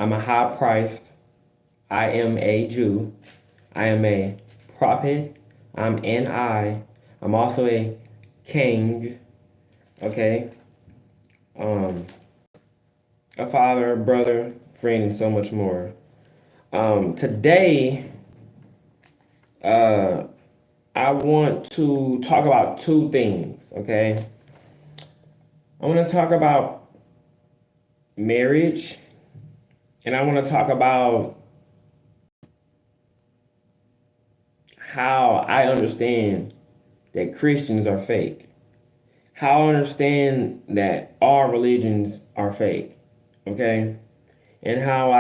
I'm a high priced. I am a Jew. I am a prophet. I'm also a king. Okay. Um, a father, brother, friend, and so much more. Today, uh, I want to talk about two things. Okay. I want to talk about marriage, and I want to talk about how I understand that Christians are fake. How I understand that all religions are fake. Okay? And how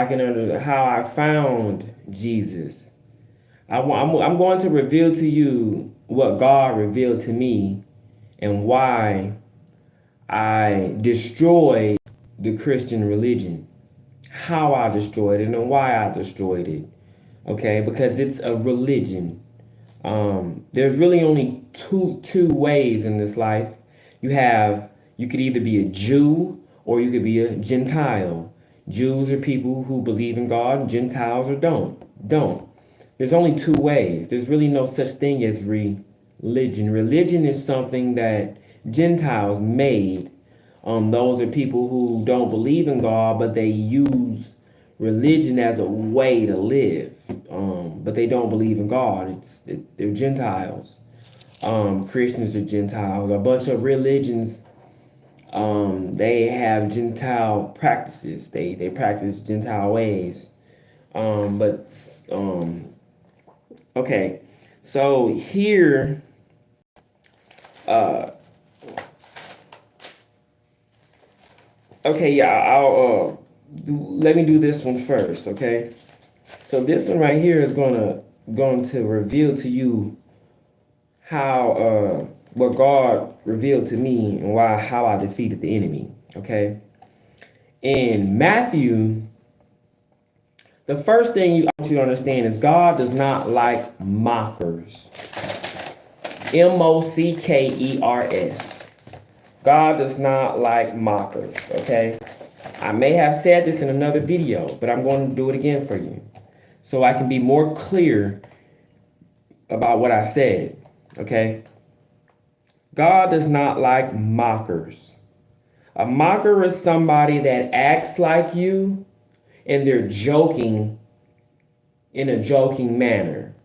how I found Jesus. I'm going to reveal to you what God revealed to me and why I destroyed the Christian religion. How I destroyed it and why I destroyed it. Okay? Because it's a religion. There's really only two ways in this life. You could either be a Jew or you could be a Gentile. Jews are people who believe in God, Gentiles or don't. There's only two ways. There's really no such thing as religion. Religion is something that Gentiles made. Those are people who don't believe in God, but they use religion as a way to live. But they don't believe in God. They're Gentiles. Christians are Gentiles. A bunch of religions, they have Gentile practices. They practice Gentile ways. But okay, so here, uh, okay, yeah, let me do this one first. Okay, so this one right here is going to reveal to you how what God revealed to me and how I defeated the enemy. Okay, in Matthew, the first thing I want you to understand is God does not like mockers. Mockers. God does not like mockers. Okay, I may have said this in another video, but I'm going to do it again for you so I can be more clear about what I said. Okay, God does not like mockers. A mocker is somebody that acts like you and they're joking in a joking manner.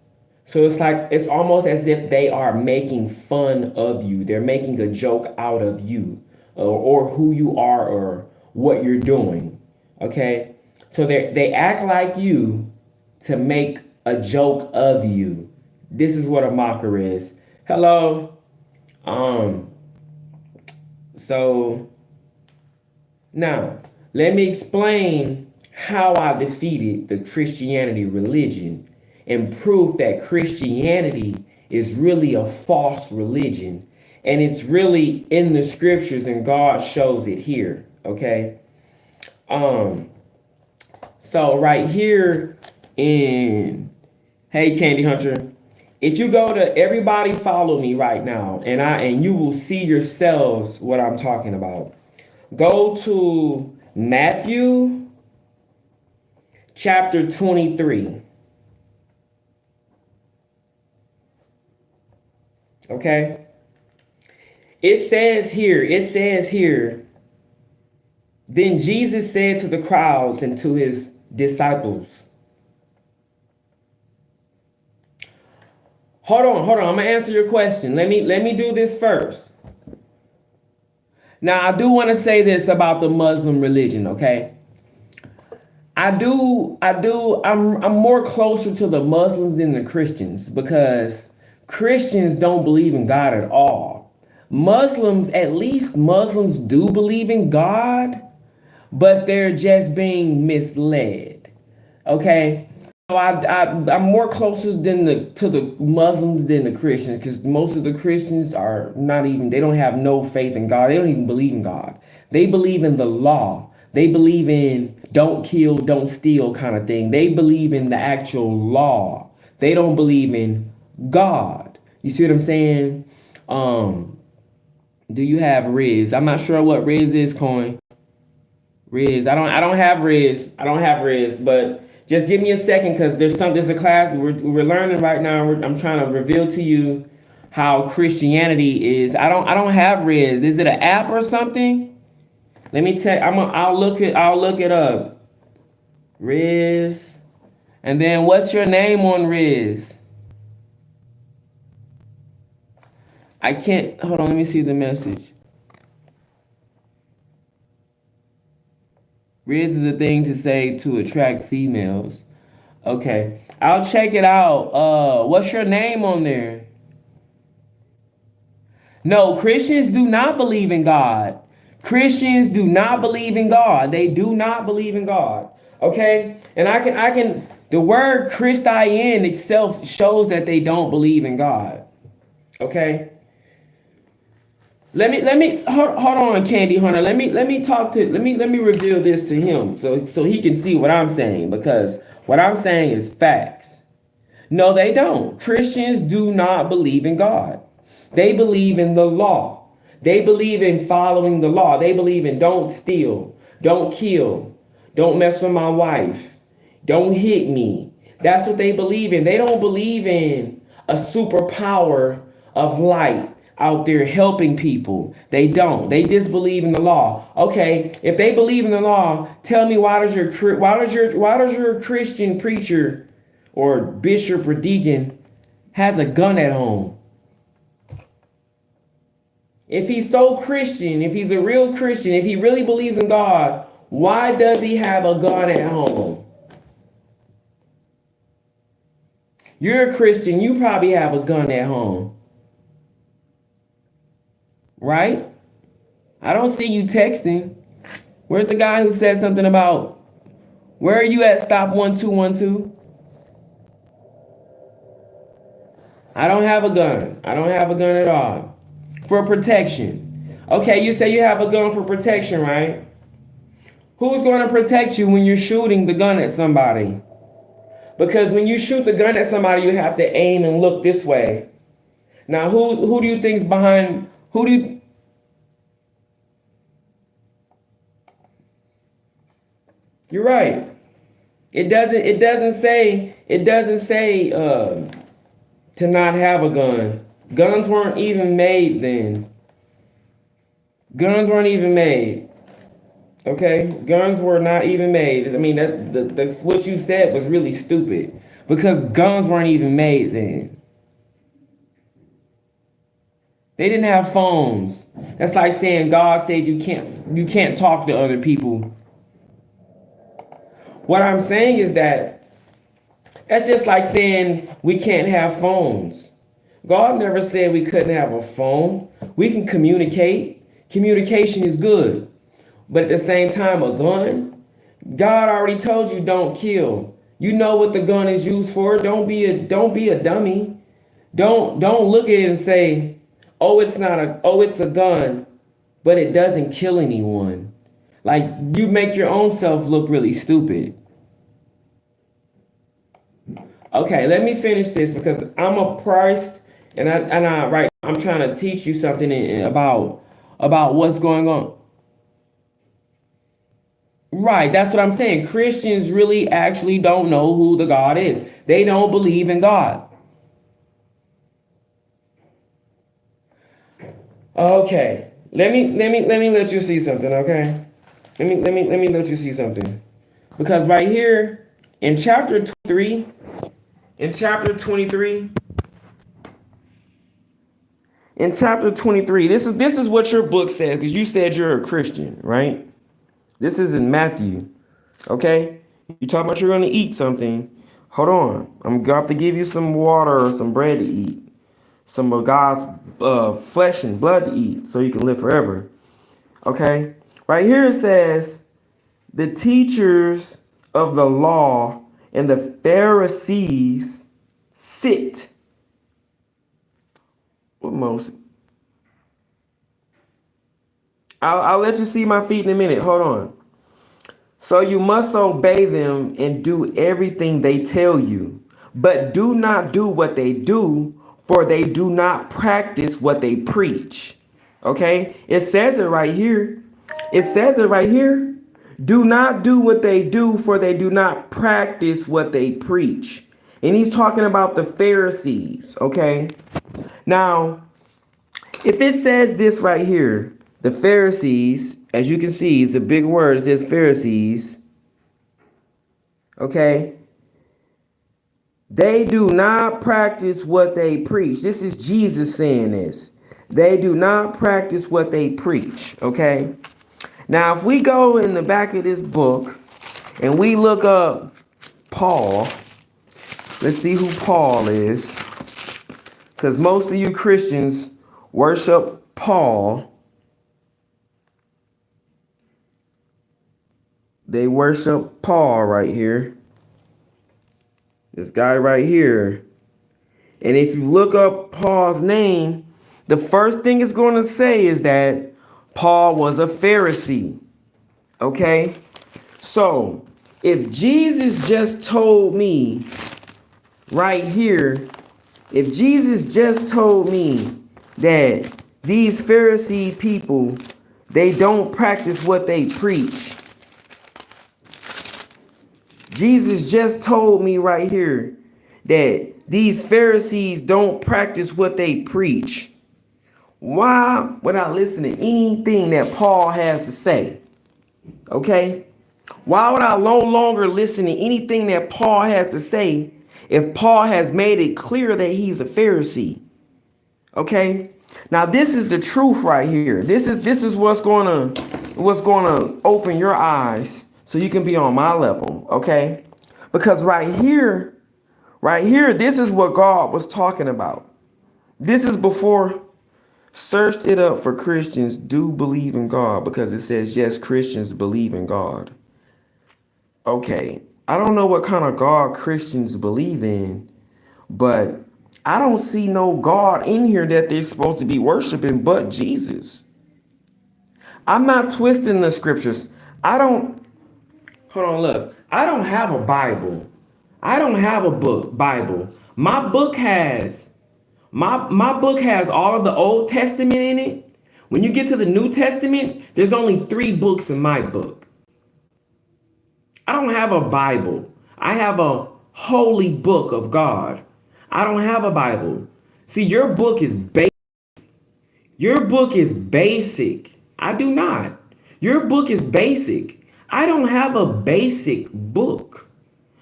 So it's almost as if they are making fun of you. They're making a joke out of you or who you are or what you're doing. Okay? So they act like you to make a joke of you. This is what a mocker is. Hello. So now let me explain how I defeated the Christianity religion and prove that Christianity is really a false religion and it's really in the scriptures and God shows it here. Okay. So right here in Hey Candy Hunter, if you go to everybody follow me right now and you will see yourselves what I'm talking about. Go to Matthew chapter 23. Okay? It says here, then Jesus said to the crowds and to his disciples. Hold on. I'm gonna answer your question. Let me do this first. Now I do want to say this about the Muslim religion, okay? I'm more closer to the Muslims than the Christians because Christians don't believe in God at all. At least Muslims do believe in God, but they're just being misled. Okay? So I'm more closer to the Muslims than the Christians because most of the Christians are they don't have no faith in God. They don't even believe in God. They believe in the law. They believe in don't kill, don't steal kind of thing. They believe in the actual law. They don't believe in God. You see what I'm saying? Do you have Riz? I'm not sure what Riz is, Coin. Riz. I don't have Riz. I don't have Riz, but just give me a second because there's a class we're learning right now. I'm trying to reveal to you how Christianity is. I don't have Riz. Is it an app or something? Let me tell. I'll look it up. Riz. And then what's your name on Riz? I can't hold on, let me see the message. Riz is a thing to say to attract females. Okay. I'll check it out. What's your name on there? No, Christians do not believe in God. Christians do not believe in God. They do not believe in God. Okay? And I can the word Christian itself shows that they don't believe in God. Okay? Let me hold on, Candy Hunter. Let me reveal this to him so he can see what I'm saying, because what I'm saying is facts. No, they don't. Christians do not believe in God. They believe in the law. They believe in following the law. They believe in don't steal, don't kill, don't mess with my wife, don't hit me. That's what they believe in. They don't believe in a superpower of light out there helping people. They don't. They just believe in the law. Okay, if they believe in the law, tell me why does your Christian preacher or bishop or deacon has a gun at home? If he's so Christian, if he's a real Christian, if he really believes in God, why does he have a gun at home? You're a Christian, you probably have a gun at home. Right? I don't see you texting. Where's the guy who said something about, where are you at, stop 1212? I don't have a gun. I don't have a gun at all. For protection. Okay, you say you have a gun for protection, right? Who's going to protect you when you're shooting the gun at somebody? Because when you shoot the gun at somebody, you have to aim and look this way. Now, who do you think's behind? You're right. It doesn't say to not have a gun. Guns weren't even made then. Guns weren't even made. Okay? Guns were not even made. I mean, that's what you said was really stupid, because guns weren't even made then. They didn't have phones. That's like saying God said you can't talk to other people. What I'm saying is that's just like saying we can't have phones. God never said we couldn't have a phone. We can communicate. Communication is good. But at the same time, a gun, God already told you don't kill. You know what the gun is used for. Don't be a dummy. Don't look at it and say, "Oh, it's a gun, but it doesn't kill anyone." Like, you make your own self look really stupid. Okay, let me finish this because I'm a Christ, and I'm trying to teach you something about what's going on. Right, that's what I'm saying. Christians really actually don't know who the God is. They don't believe in God. Okay, let me let you see something. Okay, let me let you see something, because right here in chapter 3, in chapter 23, this is what your book says, because you said you're a Christian, right? This is in Matthew. Okay, you talking about you're gonna eat something. Hold on, I'm going to give you some water or some bread to eat, some of God's flesh and blood to eat, so you can live forever. Okay, right here it says, the teachers of the law and the Pharisees sit. What most? I'll let you see my feet in a minute. Hold on. So you must obey them and do everything they tell you, but do not do what they do, for they do not practice what they preach. Okay? It says it right here. It says it right here. Do not do what they do, for they do not practice what they preach. And he's talking about the Pharisees, okay? Now, if it says this right here, the Pharisees, as you can see, it's a big word, it says Pharisees, okay? They do not practice what they preach. This is Jesus saying this. They do not practice what they preach, okay? Now, if we go in the back of this book and we look up Paul, let's see who Paul is. Because most of you Christians worship Paul. They worship Paul right here. This guy right here. And if you look up Paul's name, the first thing it's going to say is that Paul was a Pharisee. Okay? So, if Jesus just told me right here, if Jesus just told me that these Pharisee people, they don't practice what they preach. Jesus just told me right here that these Pharisees don't practice what they preach. Why would I listen to anything that Paul has to say? Okay? Why would I no longer listen to anything that Paul has to say if Paul has made it clear that he's a Pharisee? Okay? Now this is the truth right here. This is what's gonna open your eyes so you can be on my level, okay? Because right here, this is what God was talking about. This is before. Searched it up for Christians do believe in God, because it says, yes, Christians believe in God. Okay, I don't know what kind of God Christians believe in, but I don't see no God in here that they're supposed to be worshiping but Jesus. I'm not twisting the scriptures. Hold on, look. I don't have a Bible. I don't have a Bible. My book has all of the Old Testament in it. When you get to the New Testament, there's only 3 books in my book. I don't have a Bible. I have a holy book of God. I don't have a Bible. See, your book is basic. Your book is basic. I do not. Your book is basic. I don't have a basic book.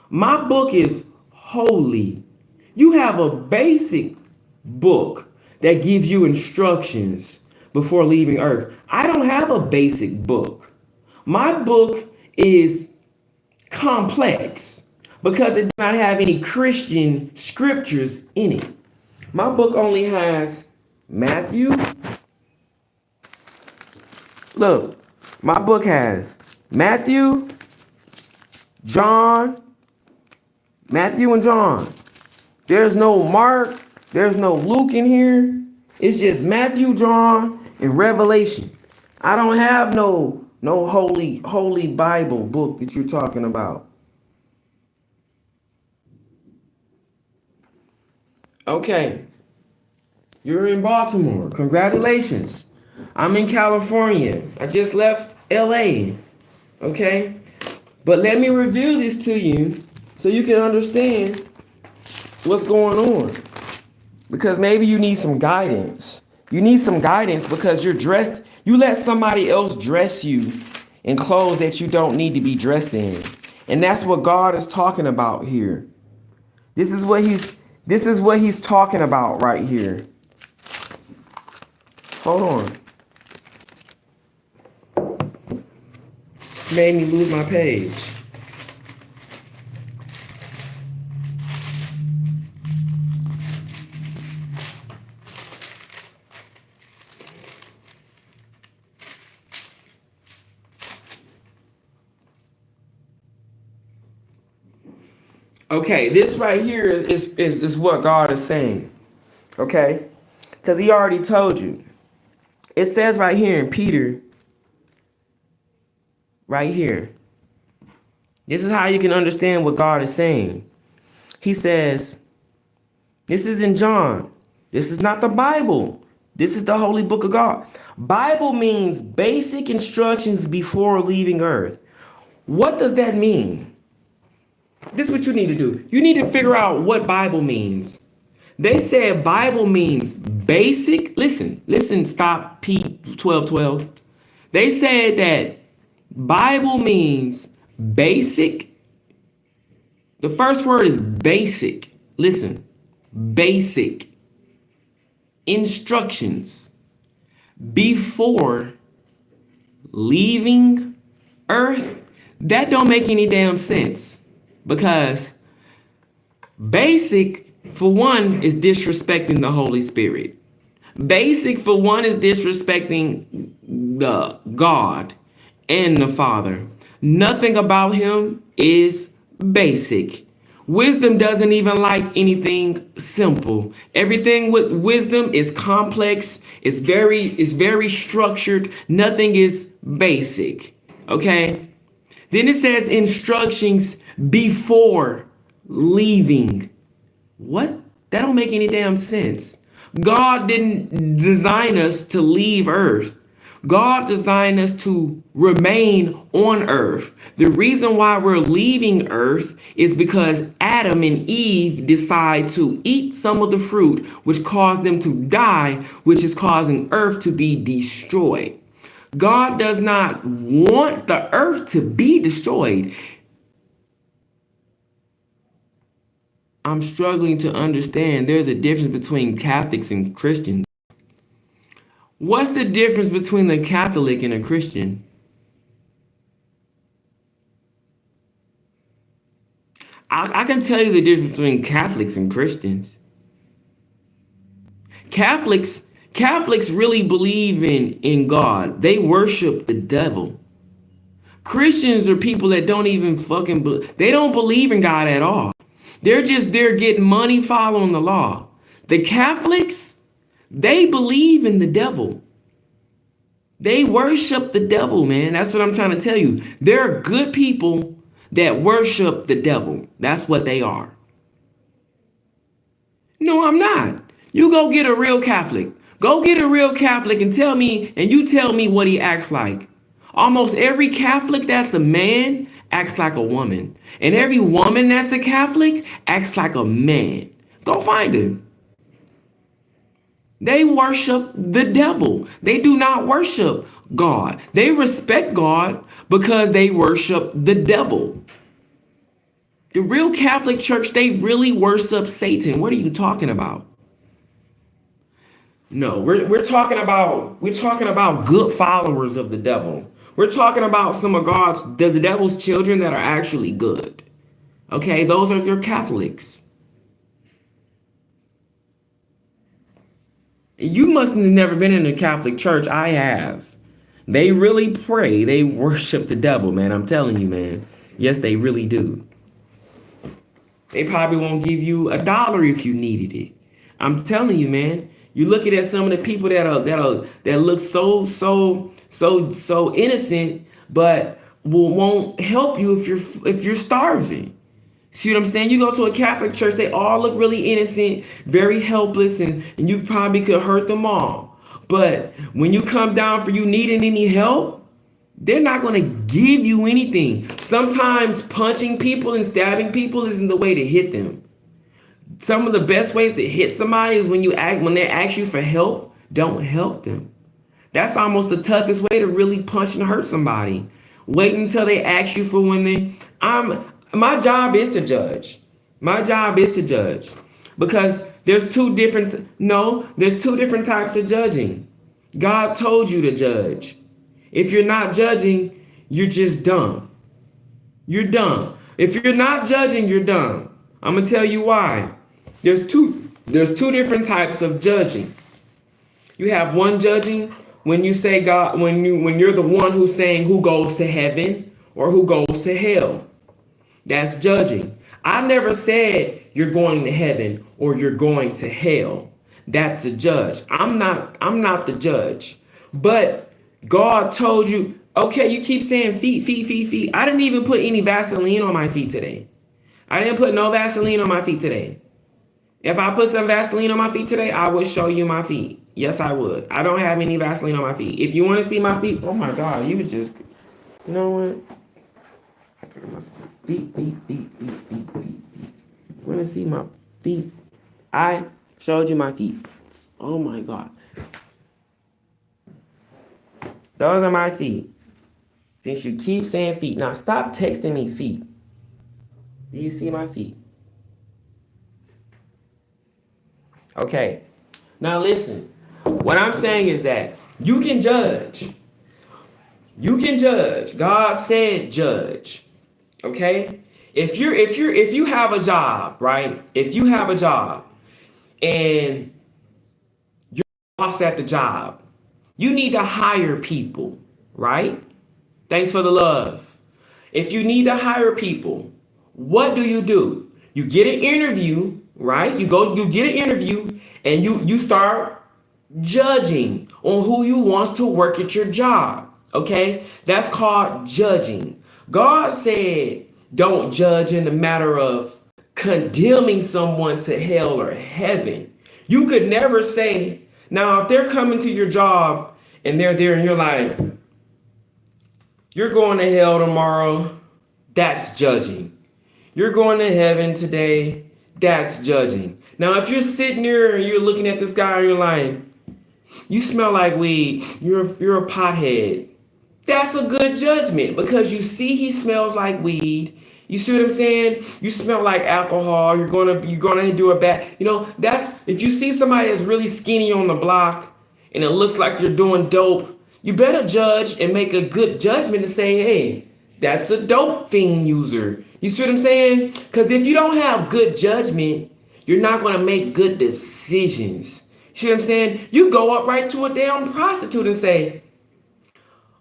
My book is holy. You have a basic book that gives you instructions before leaving earth. I don't have a basic book. My book is complex because it does not have any Christian scriptures in it. My book only has Matthew. Look, my book has Matthew, John, Matthew and John. There's no Mark. There's no Luke in here. It's just Matthew, John, and Revelation. I don't have no holy Bible book that you're talking about. Okay. You're in Baltimore. Congratulations. I'm in California. I just left LA. Okay? But let me reveal this to you so you can understand what's going on. Because maybe you need some guidance. You need some guidance because you let somebody else dress you in clothes that you don't need to be dressed in. And that's what God is talking about here. This is what he's talking about right here. Hold on. Made me lose my page. Okay, this right here is what God is saying. Okay? Because he already told you. It says right here in Peter, right here. This is how you can understand what God is saying. He says, this is in John. This is not the Bible. This is the holy book of God. Bible means basic instructions before leaving earth. What does that mean? This is what you need to do. You need to figure out what Bible means. They said Bible means basic. Listen, stop P1212. They said that Bible means basic. The first word is basic. Listen, basic instructions before leaving earth. That don't make any damn sense, because basic, for one, is disrespecting the Holy Spirit. Basic, for one, is disrespecting the God and the Father. Nothing about him is basic. Wisdom doesn't even like anything simple. Everything with wisdom is complex. It's very structured. Nothing is basic. Okay? Then it says instructions before leaving. What? That don't make any damn sense. God didn't design us to leave earth. God designed us to remain on earth. The reason why we're leaving earth is because Adam and Eve decide to eat some of the fruit, which caused them to die, which is causing earth to be destroyed. God does not want the earth to be destroyed. I'm struggling to understand there's a difference between Catholics and Christians. What's the difference between a Catholic and a Christian? I can tell you the difference between Catholics and Christians. Catholics really believe in God. They worship the devil. Christians are people that don't even they don't believe in God at all. They're just there getting money, following the law. The Catholics, they believe in the devil. They worship the devil, man. That's what I'm trying to tell you. There are good people that worship the devil. That's what they are. No, I'm not. You go get a real Catholic. Go get a real Catholic and you tell me what he acts like. Almost every Catholic that's a man acts like a woman. And every woman that's a Catholic acts like a man. Go find him. They worship the devil. They do not worship God. They respect God because they worship the devil. The real Catholic Church, they really worship Satan. What are you talking about? No, we're talking about good followers of the devil. We're talking about some of the devil's children that are actually good. Okay, those are your Catholics. You must have never been in a Catholic church. I have. They really pray. They worship the devil, man. I'm telling you, man. Yes, they really do. They probably won't give you $1 if you needed it. I'm telling you, man. You looking at some of the people that look so innocent, but won't help you if you're starving. See what I'm saying? You go to a Catholic church, they all look really innocent, very helpless, and you probably could hurt them all. But when you come down for you needing any help, they're not going to give you anything. Sometimes punching people and stabbing people isn't the way to hit them. Some of the best ways to hit somebody is when they ask you for help, don't help them. That's almost the toughest way to really punch and hurt somebody. Wait until they ask you for my job is to judge. My job is to judge. Because there's two different types of judging. God told you to judge. If you're not judging, you're just dumb. You're dumb. If you're not judging, you're dumb. I'm gonna tell you why. There's two different types of judging. You have one judging when you say God, when you're the one who's saying who goes to heaven or who goes to hell. That's judging. I never said you're going to heaven or you're going to hell. That's the judge. I'm not the judge. But God told you, okay, you keep saying feet. I didn't even put any Vaseline on my feet today. I didn't put no Vaseline on my feet today. If I put some Vaseline on my feet today, I would show you my feet. Yes, I would. I don't have any Vaseline on my feet. If you want to see my feet, oh my God, you know what? My feet. Want to see my feet? I showed you my feet. Oh my God. Those are my feet. Since you keep saying feet, now stop texting me feet. Do you see my feet? Okay. Now listen. What I'm saying is that you can judge. You can judge. God said judge. Okay? If you have a job, right? If you have a job and you're boss at the job, you need to hire people, right? Thanks for the love. If you need to hire people, what do? You get an interview, right? You get an interview and you start judging on who you wants to work at your job. Okay? That's called judging. God said, don't judge in the matter of condemning someone to hell or heaven. You could never say, now if they're coming to your job and they're there and you're like, you're going to hell tomorrow, that's judging. You're going to heaven today, that's judging. Now if you're sitting there and you're looking at this guy and you're like, you smell like weed, you're a pothead, that's a good judgment because you see he smells like weed. You see what I'm saying? You smell like alcohol. You're gonna do a bad. That's if you see somebody that's really skinny on the block and it looks like they're doing dope. You better judge and make a good judgment and say, hey, that's a dope fiend user. You see what I'm saying? Because if you don't have good judgment, you're not gonna make good decisions. You see what I'm saying? You go up right to a damn prostitute and say,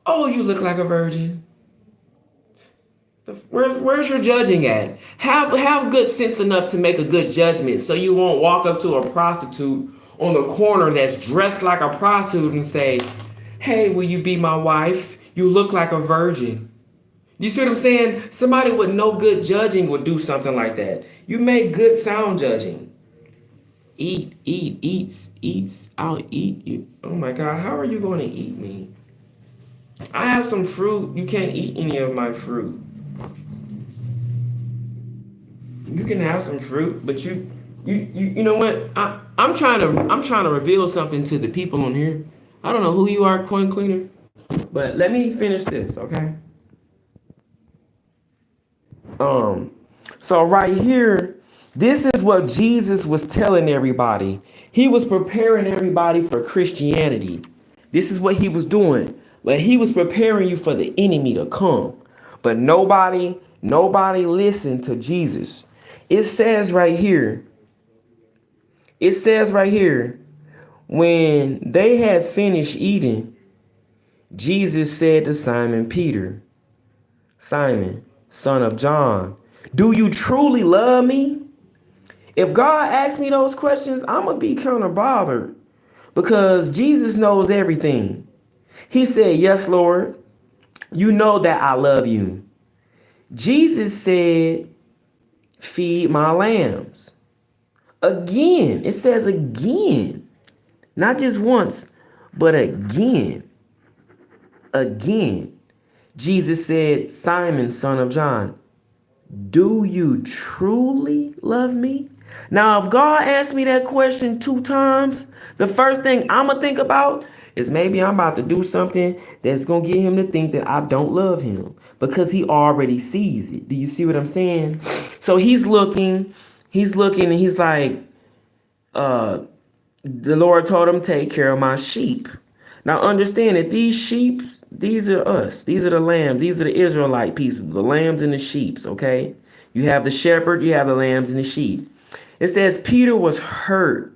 oh, you look like a virgin. Where's your judging at? Have good sense enough to make a good judgment so you won't walk up to a prostitute on the corner that's dressed like a prostitute and say, hey, will you be my wife? You look like a virgin. You see what I'm saying? Somebody with no good judging would do something like that. You make good sound judging. Eats. I'll eat you. Oh my God, how are you going to eat me? I have some fruit. You can't eat any of my fruit. You can have some fruit, but you know what? I'm trying to reveal something to the people on here. I don't know who you are, coin cleaner, but let me finish this, okay? So right here, this is what Jesus was telling everybody. He was preparing everybody for Christianity. This is what he was doing. But he was preparing you for the enemy to come. But nobody listened to Jesus. It says right here, when they had finished eating, Jesus said to Simon Peter, Simon, son of John, do you truly love me? If God asks me those questions, I'm going to be kind of bothered because Jesus knows everything. He said, yes, Lord, you know that I love you. Jesus said, feed my lambs. Again, it says again, not just once, but again. Again, Jesus said, Simon, son of John, do you truly love me? Now, if God asked me that question 2 times, the first thing I'm going to think about is maybe I'm about to do something that's going to get him to think that I don't love him because he already sees it. Do you see what I'm saying? So he's looking and he's like, the Lord told him, take care of my sheep. Now understand that these sheep, these are us. These are the lambs. These are the Israelite people, the lambs and the sheep, okay? You have the shepherd, you have the lambs and the sheep. It says Peter was hurt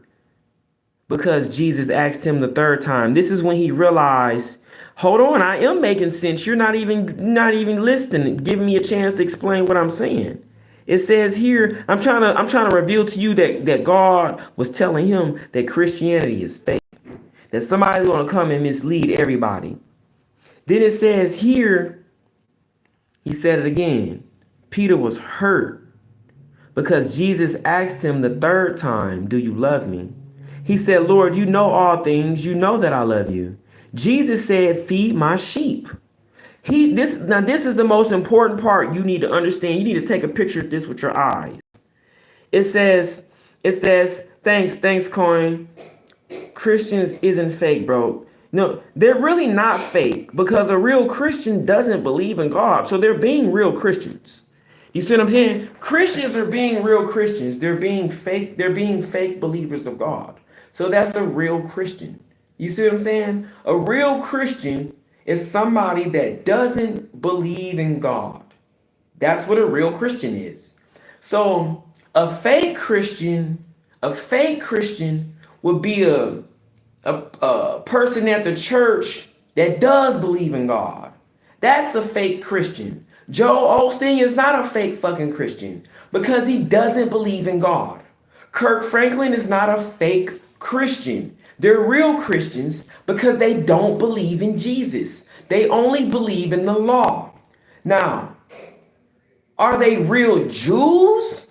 because Jesus asked him the 3rd time. This is when he realized, hold on, I am making sense. You're not even listening, giving me a chance to explain what I'm saying. It says here, I'm trying to reveal to you that God was telling him that Christianity is fake, that somebody's going to come and mislead everybody. Then it says here, he said it again. Peter was hurt because Jesus asked him the 3rd time, do you love me? He said, Lord, you know all things. You know that I love you. Jesus said, feed my sheep. This is the most important part you need to understand. You need to take a picture of this with your eyes. It says, thanks, Coin. Christians isn't fake, bro. No, they're really not fake because a real Christian doesn't believe in God. So they're being real Christians. You see what I'm saying? Christians are being real Christians. They're being fake believers of God. So that's a real Christian. You see what I'm saying? A real Christian is somebody that doesn't believe in God. That's what a real Christian is. So a fake Christian would be a person at the church that does believe in God. That's a fake Christian. Joel Osteen is not a fake fucking Christian because he doesn't believe in God. Kirk Franklin is not a fake Christian. They're real Christians because they don't believe in Jesus. They only believe in the law. Now, are they real Jews?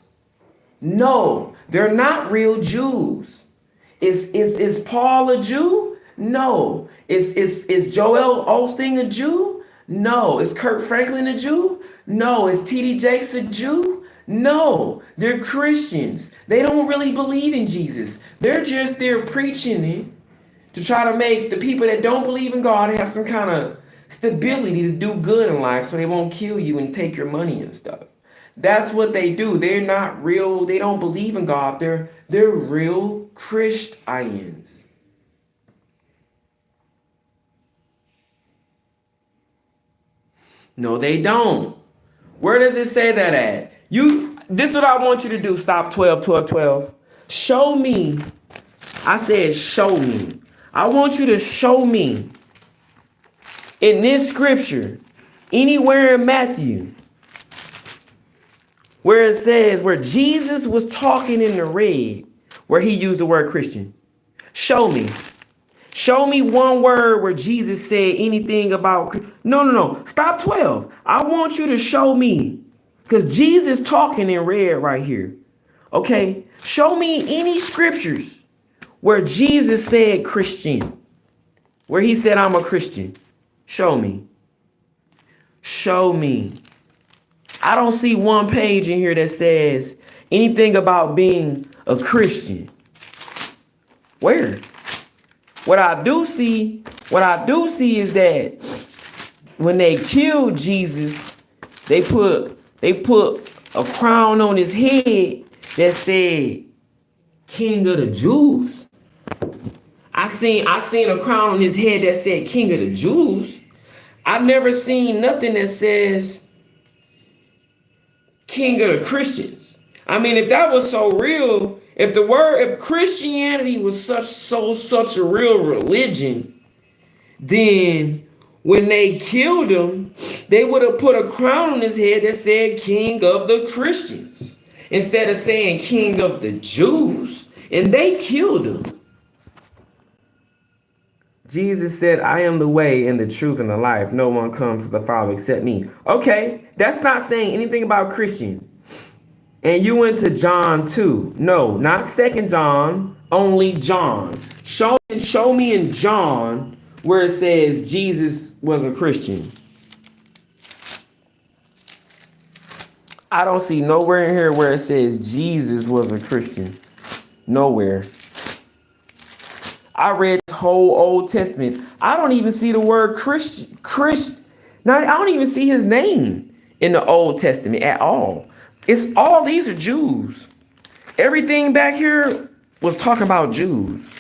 No, they're not real Jews. Is Paul a Jew? No. Is Joel Osteen a Jew? No. Is Kirk Franklin a Jew? No. Is T.D. Jakes a Jew? No. They're Christians. They don't really believe in Jesus. They're just there preaching it to try to make the people that don't believe in God have some kind of stability to do good in life so they won't kill you and take your money and stuff. That's what they do. They're not real. They don't believe in God. They're real Christians. No, they don't. Where does it say that at? This is what I want you to do. Stop 12, 12, 12. Show me. I said show me. I want you to show me in this scripture, anywhere in Matthew, where it says, where Jesus was talking in the red, where he used the word Christian. Show me. Show me one word where Jesus said anything about. No. Stop 12. I want you to show me. Because Jesus talking in red right here. Okay? Show me any scriptures where Jesus said Christian. Where he said, I'm a Christian. Show me. Show me. I don't see one page in here that says anything about being a Christian. Where? What I do see is that when they killed Jesus, they put a crown on his head that said King of the Jews. I seen a crown on his head that said King of the Jews. I've never seen nothing that says King of the Christians. I mean, if that was so real, if Christianity was such a real religion, then when they killed him, they would have put a crown on his head that said King of the Christians instead of saying King of the Jews, and they killed him. Jesus said, I am the way and the truth and the life. No one comes to the Father except me. Okay, that's not saying anything about Christian. And you went to John 2. No, not 2 John, only John. Show me in John where it says Jesus was a Christian. I don't see nowhere in here where it says Jesus was a Christian. Nowhere. I read the whole Old Testament. I don't even see the word Christian. Now, I don't even see his name in the Old Testament at all. It's all these are Jews. Everything back here was talking about Jews.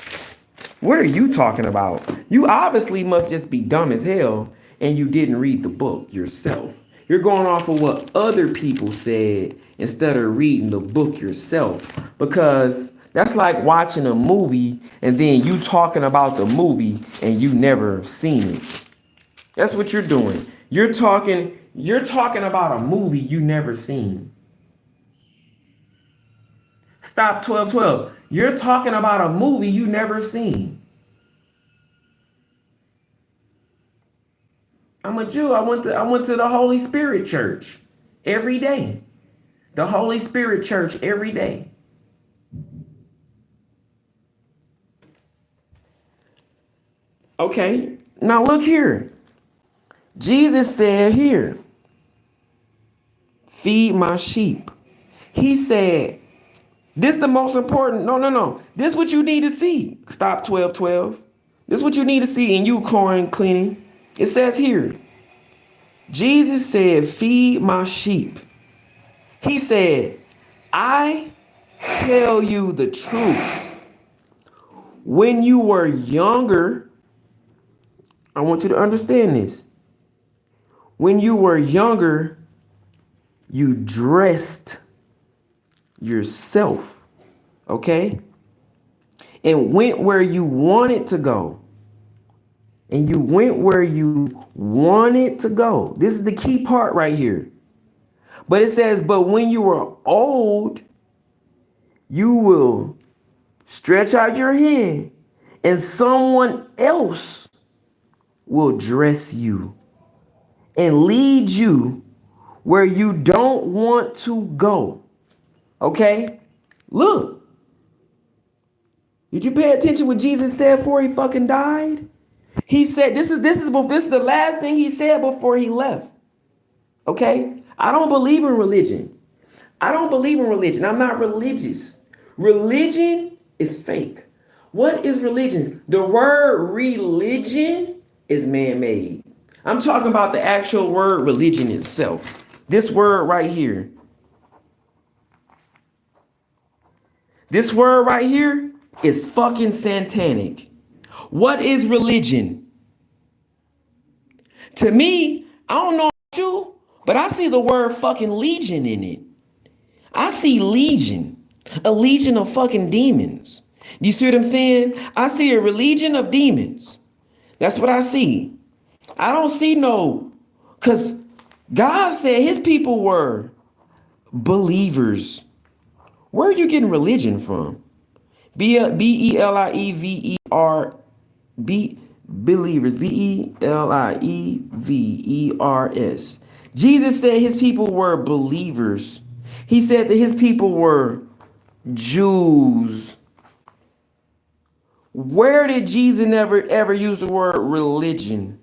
What are you talking about? You obviously must just be dumb as hell and you didn't read the book yourself. You're going off of what other people said instead of reading the book yourself, because that's like watching a movie and then you talking about the movie and you never seen it. That's what you're doing. You're talking about a movie you never seen. Stop 12:12. You're talking about a movie you never seen. I'm a Jew. I went to the Holy Spirit church every day. The Holy Spirit church every day. Okay, now look here. Jesus said here, feed my sheep. He said, this the most important. No. This what you need to see. Stop 12:12. This what you need to see in you coin cleaning. It says here, Jesus said, feed my sheep. He said, I tell you the truth. When you were younger, I want you to understand this. When you were younger, you dressed yourself, okay? And went where you wanted to go. And you went where you wanted to go. This is the key part right here. But it says, but when you were old, you will stretch out your hand and someone else will dress you and lead you where you don't want to go. Okay? Look. Did you pay attention what Jesus said before he fucking died? He said, this is the last thing he said before he left. Okay? I don't believe in religion. I'm not religious. Religion is fake. What is religion? The word religion is man-made. I'm talking about the actual word religion itself. This word right here. This word right here is fucking satanic. What is religion? To me, I don't know about you, but I see the word fucking legion in it. I see legion, a legion of fucking demons. You see what I'm saying? I see a religion of demons. That's what I see. I don't see no, because God said his people were believers. Where are you getting religion from? B-E-L-I-E-V-E-R, believers, B-E-L-I-E-V-E-R-S. Jesus said his people were believers. He said that his people were Jews. Where did Jesus ever use the word religion?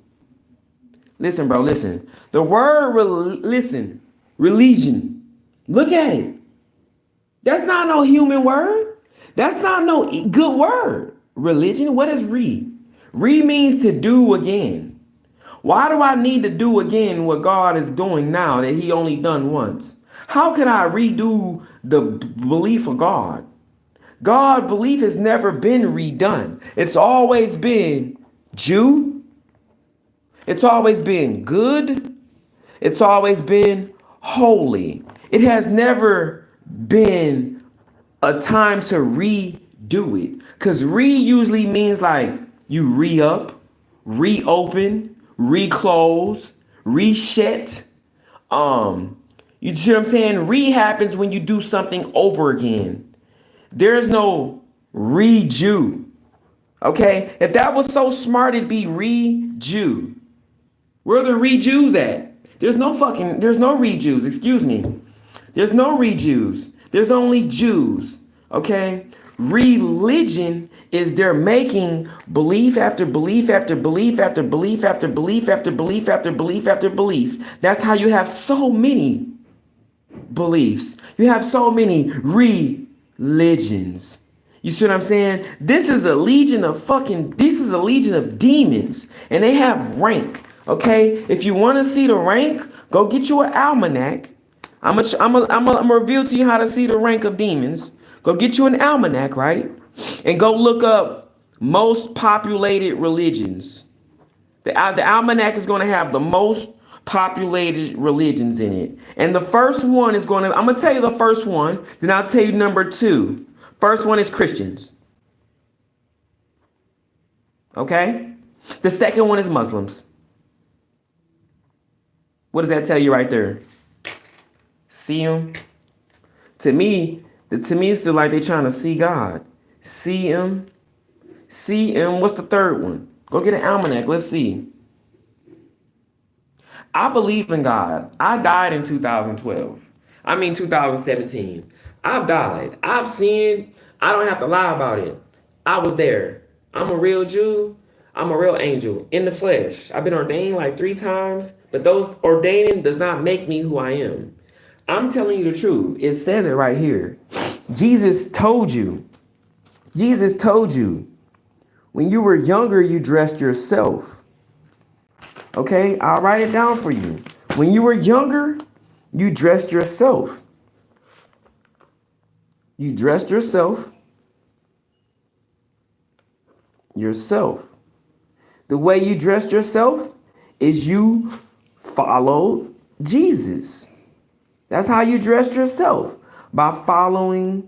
Listen, bro, listen. The word, religion. Look at it. That's not no human word. That's not no good word. Religion, what is re? Re means to do again. Why do I need to do again what God is doing now that he only done once? How can I redo the belief of God? God belief has never been redone. It's always been Jew. It's always been good. It's always been holy. It has never been a time to redo it. Because usually means like you re-up, reopen, reclose, reset. You see what I'm saying? Re happens when you do something over again. There's no re-Jew. Okay? If that was so smart, it'd be re-Jew. Where are the re-Jews at? There's no re-Jews, excuse me. There's no re-Jews. There's only Jews. Okay? Religion is they're making belief after belief after belief after belief after belief after belief after belief after belief. That's how you have so many beliefs. You have so many religions. You see what I'm saying? This is a legion of demons, and they have rank. Okay? If you want to see the rank, go get you an almanac. I'm gonna reveal to you how to see the rank of demons. Go get you an almanac, right? And go look up most populated religions. The almanac is going to have the most populated religions in it. And the first one is I'm going to tell you the first one, then I'll tell you number 2. First one is Christians. Okay? The second one is Muslims. What does that tell you right there? See them? To me, it's like they're trying to see God. See him. What's the third one? Go get an almanac. Let's see. I believe in God. I died in 2017. I've died. I've sinned. I don't have to lie about it. I was there. I'm a real Jew. I'm a real angel in the flesh. I've been ordained like 3 times, but those ordaining does not make me who I am. I'm telling you the truth. It says it right here. Jesus told you. Jesus told you. When you were younger, you dressed yourself. Okay, I'll write it down for you. When you were younger, you dressed yourself. You dressed yourself. Yourself. The way you dressed yourself is you followed Jesus. That's how you dressed yourself, by follow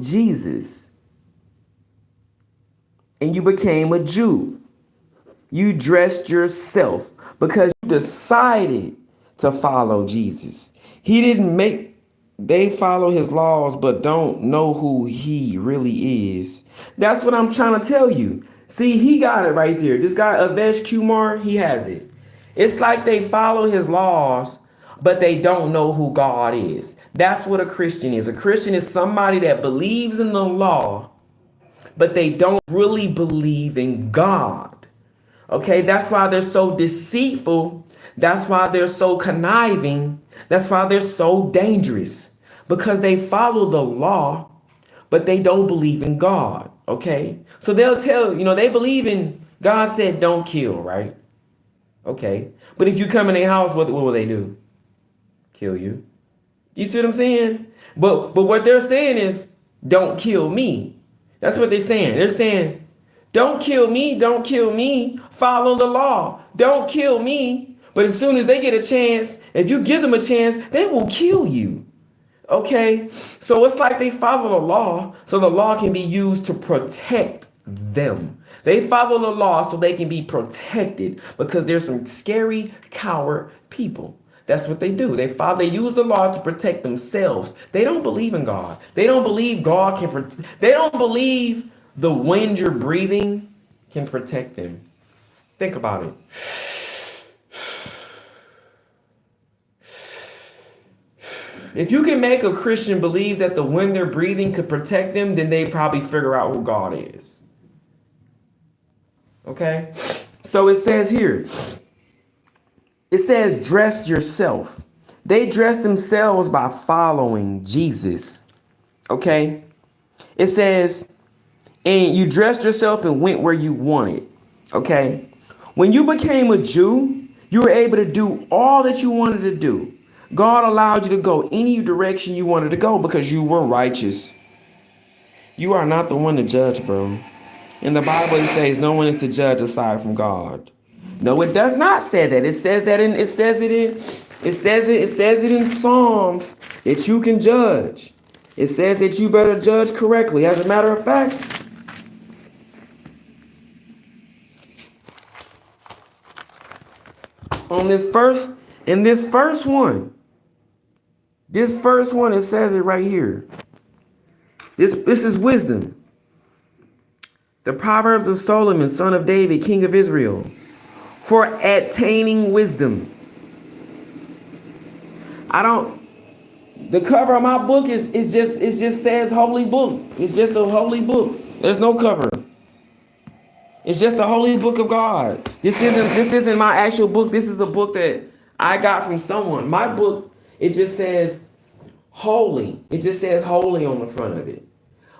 Jesus. And you became a Jew. You dressed yourself because you decided to follow Jesus. He didn't make, they follow his laws, but don't know who he really is. That's what I'm trying to tell you. See, he got it right there. This guy, Avesh Kumar, he has it. It's like they follow his laws, but they don't know who God is. That's what a Christian is. A Christian is somebody that believes in the law, but they don't really believe in God. Okay, that's why they're so deceitful. That's why they're so conniving. That's why they're so dangerous, because they follow the law, but they don't believe in God. Okay, so they'll tell, they believe in God said don't kill, right? Okay, but if you come in their house, what will they do? Kill you. You see what I'm saying? But what they're saying is don't kill me. That's what they're saying. They're saying don't kill me, follow the law. Don't kill me. But as soon as they get a chance, if you give them a chance, they will kill you. Okay? So it's like they follow the law so the law can be used to protect them. They follow the law so they can be protected, because there's some scary, coward people. That's what they do. They use the law to protect themselves. They don't believe in God. They don't believe God can protect. They don't believe the wind you're breathing can protect them. Think about it. If you can make a Christian believe that the wind they're breathing could protect them, then they probably figure out who God is. Okay? So it says here, it says dress yourself. They dress themselves by following Jesus. Okay? It says, and you dressed yourself and went where you wanted. Okay? When you became a Jew, you were able to do all that you wanted to do. God allowed you to go any direction you wanted to go because you were righteous. You are not the one to judge, bro. In the Bible, it says no one is to judge aside from God. No, it does not say that. It says that it says it in Psalms that you can judge. It says that you better judge correctly. As a matter of fact, in this first one, it says it right here. This is wisdom. The Proverbs of Solomon, son of David, king of Israel, for attaining wisdom. The cover of my book is just says holy book. It's just a holy book. There's no cover. It's just the holy book of God. This isn't my actual book. This is a book that I got from someone. My book, it just says holy. It just says holy on the front of it.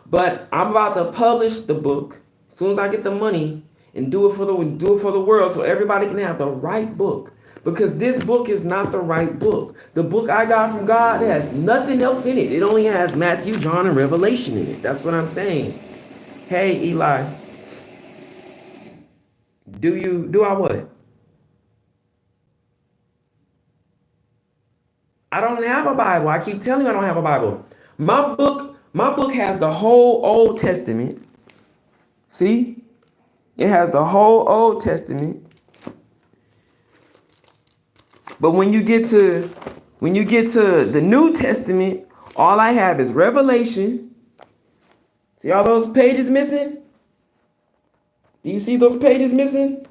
But I'm about to publish the book as soon as I get the money and do it for the world so everybody can have the right book. Because this book is not the right book. The book I got from God has nothing else in it. It only has Matthew, John, and Revelation in it. That's what I'm saying. Hey, Eli. Do I what? I don't have a Bible. I keep telling you I don't have a Bible. My book has the whole Old Testament. See? It has the whole Old Testament. But when you get to the New Testament, all I have is Revelation. See all those pages missing? Do you see those pages missing?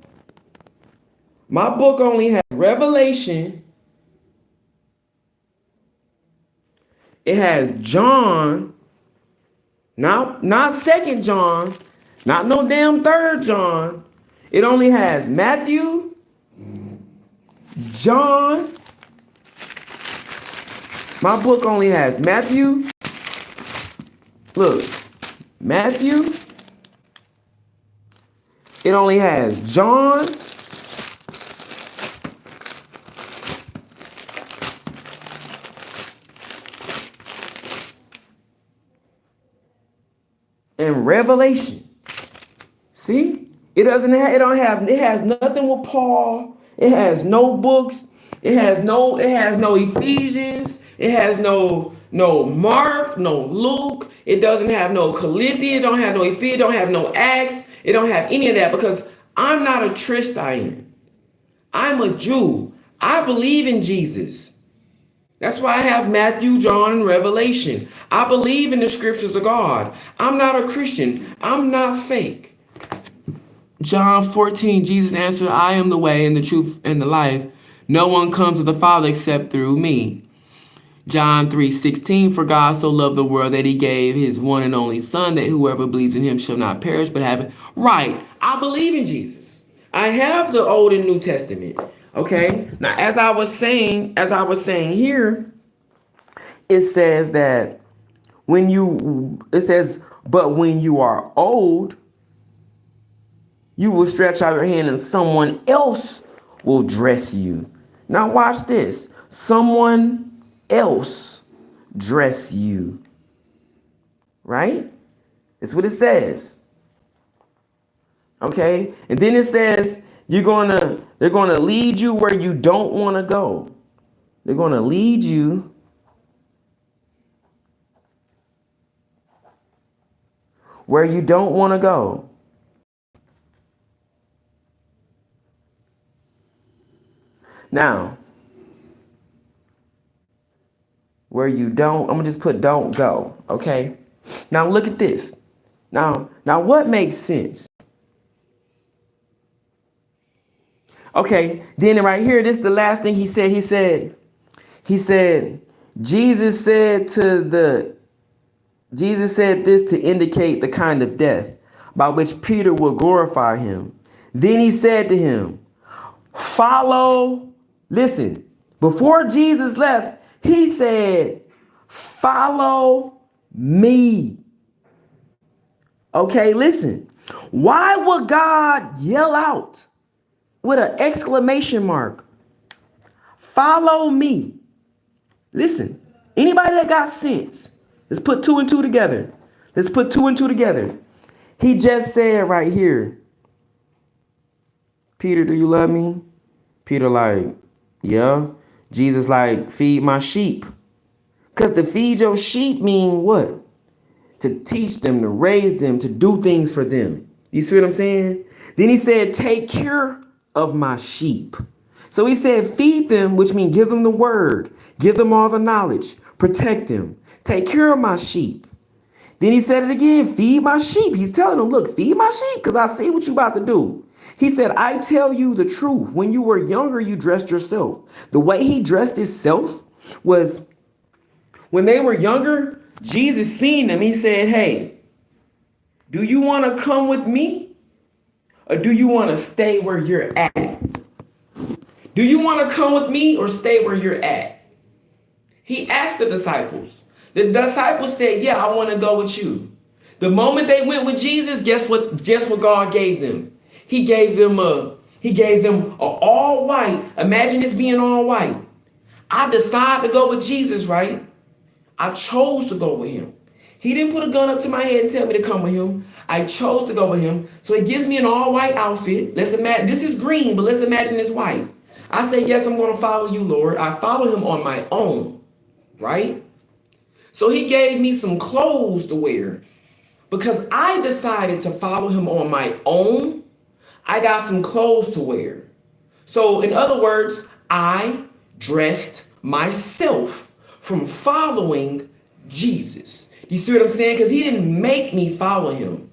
My book only has Revelation. It has John, not 2nd John, Not no damn 3rd John. It only has Matthew, John. My book only has Matthew. Look, Matthew. It only has John. And Revelation. See? It has nothing with Paul. It has no books. It has no Ephesians. It has no Mark, no Luke. It doesn't have no Corinthians. It don't have no Ephesians. It don't have no Acts. It don't have any of that because I'm not a Christian. I'm a Jew. I believe in Jesus. That's why I have Matthew, John, and Revelation. I believe in the scriptures of God. I'm not a Christian. I'm not fake. John 14, Jesus answered, I am the way and the truth and the life. No one comes to the Father except through me. John 3:16, for God so loved the world that he gave his one and only son, that whoever believes in him shall not perish but have it. Right. I believe in Jesus. I have the Old and New Testament. Okay. Now, as I was saying here, it says that but when you are old, you will stretch out your hand and someone else will dress you. Now watch this. Someone else dress you. Right? That's what it says. Okay? And then it says they're gonna lead you where you don't want to go. They're gonna lead you where you don't want to go. Now, where you don't, I'm gonna just put don't go, okay? Now look at this. Now what makes sense? Okay, then right here, this is the last thing he said. He said, Jesus said this to indicate the kind of death by which Peter will glorify him. Then he said to him, listen, before Jesus left, he said, follow me. Okay, listen. Why would God yell out with an exclamation mark, follow me? Listen, anybody that got sense, let's put two and two together. He just said right here, Peter, do you love me? Peter like, yeah. Jesus like, feed my sheep. Because to feed your sheep mean what? To teach them, to raise them, to do things for them. You see what I'm saying? Then he said, take care of my sheep. So he said, feed them, which means give them the word, give them all the knowledge, protect them, take care of my sheep. Then he said it again, feed my sheep. He's telling them, look, feed my sheep because I see what you're about to do. He said, I tell you the truth. When you were younger, you dressed yourself. The way he dressed himself was when they were younger, Jesus seen them. He said, hey, do you want to come with me? Or do you want to stay where you're at? Do you want to come with me or stay where you're at? He asked the disciples. The disciples said, yeah, I want to go with you. The moment they went with Jesus, guess what God gave them? He gave them a all white. Imagine this being all white. I decided to go with Jesus, right? I chose to go with him. He didn't put a gun up to my head and tell me to come with him. I chose to go with him. So he gives me an all white outfit. Let's imagine this is green, but let's imagine it's white. I say, yes, I'm going to follow you, Lord. I follow him on my own, right? So he gave me some clothes to wear because I decided to follow him on my own. I got some clothes to wear. So in other words, I dressed myself from following Jesus. You see what I'm saying? Because he didn't make me follow him.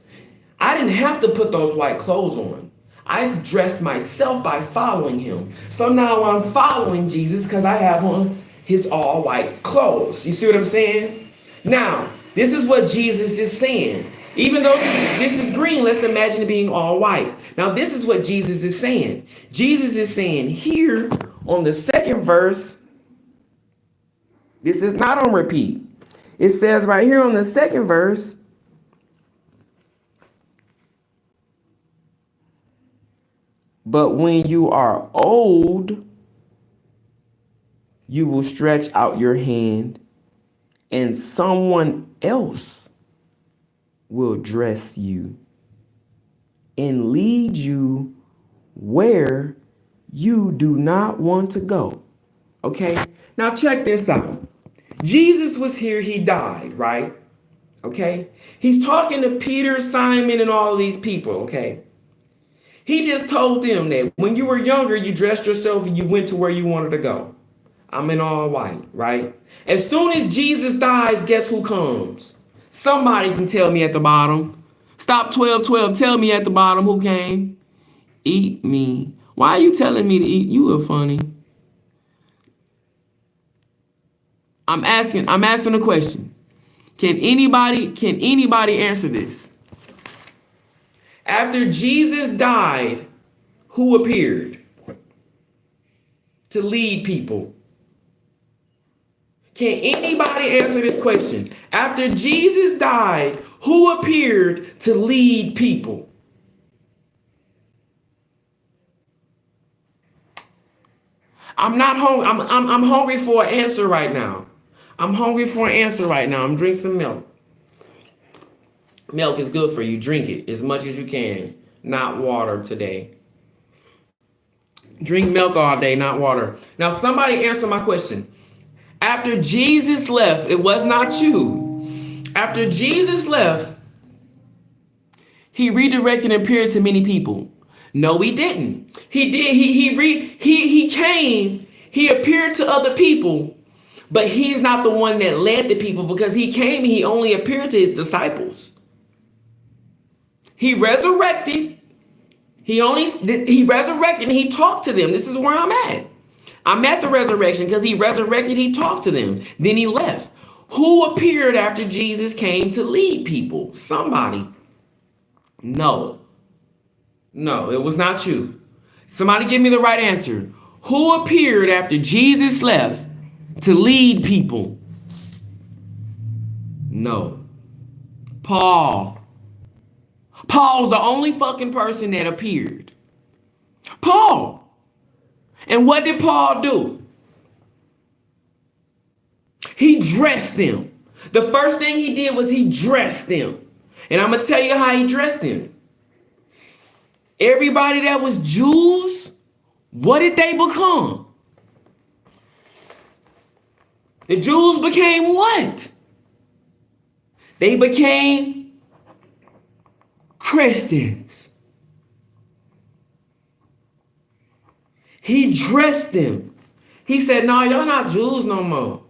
I didn't have to put those white clothes on. I've dressed myself by following him. So now I'm following Jesus because I have on his all white clothes. You see what I'm saying? Now, this is what Jesus is saying. Even though this is green, let's imagine it being all white. Now, this is what Jesus is saying. Jesus is saying here on the second verse, this is not on repeat. It says right here on the second verse, but when you are old, you will stretch out your hand and someone else will dress you and lead you where you do not want to go. Okay, now check this out. Jesus was here, he died, right? Okay, he's talking to Peter, Simon, and all of these people, okay? He just told them that when you were younger, you dressed yourself and you went to where you wanted to go. I'm in all white, right? As soon as Jesus dies, guess who comes? Somebody can tell me at the bottom. Stop 12:12. Tell me at the bottom who came. Eat me. Why are you telling me to eat? You are funny. I'm asking a question. Can anybody answer this? After Jesus died, who appeared to lead people? Can anybody answer this question? After Jesus died, who appeared to lead people? I'm not hungry. I'm hungry for an answer right now. I'm hungry for an answer right now. I'm drinking some milk. Milk is good for you. Drink it as much as you can. Not water today. Drink milk all day, not water. Now, somebody answer my question. After Jesus left, it was not you. After Jesus left, he redirected and appeared to many people. No, he didn't. He did. He came. He appeared to other people, but he's not the one that led the people because he came. He only appeared to his disciples. He resurrected. He resurrected and he talked to them. This is where I'm at. I'm at the resurrection because he resurrected. He talked to them. Then he left. Who appeared after Jesus came to lead people? Somebody. No, it was not you. Somebody give me the right answer. Who appeared after Jesus left to lead people? No. Paul's the only fucking person that appeared. Paul. And what did Paul do? He dressed them. The first thing he did was he dressed them. And I'm going to tell you how he dressed them. Everybody that was Jews, what did they become? The Jews became what? They became Christians. He dressed them. He said, "No, y'all not Jews no more.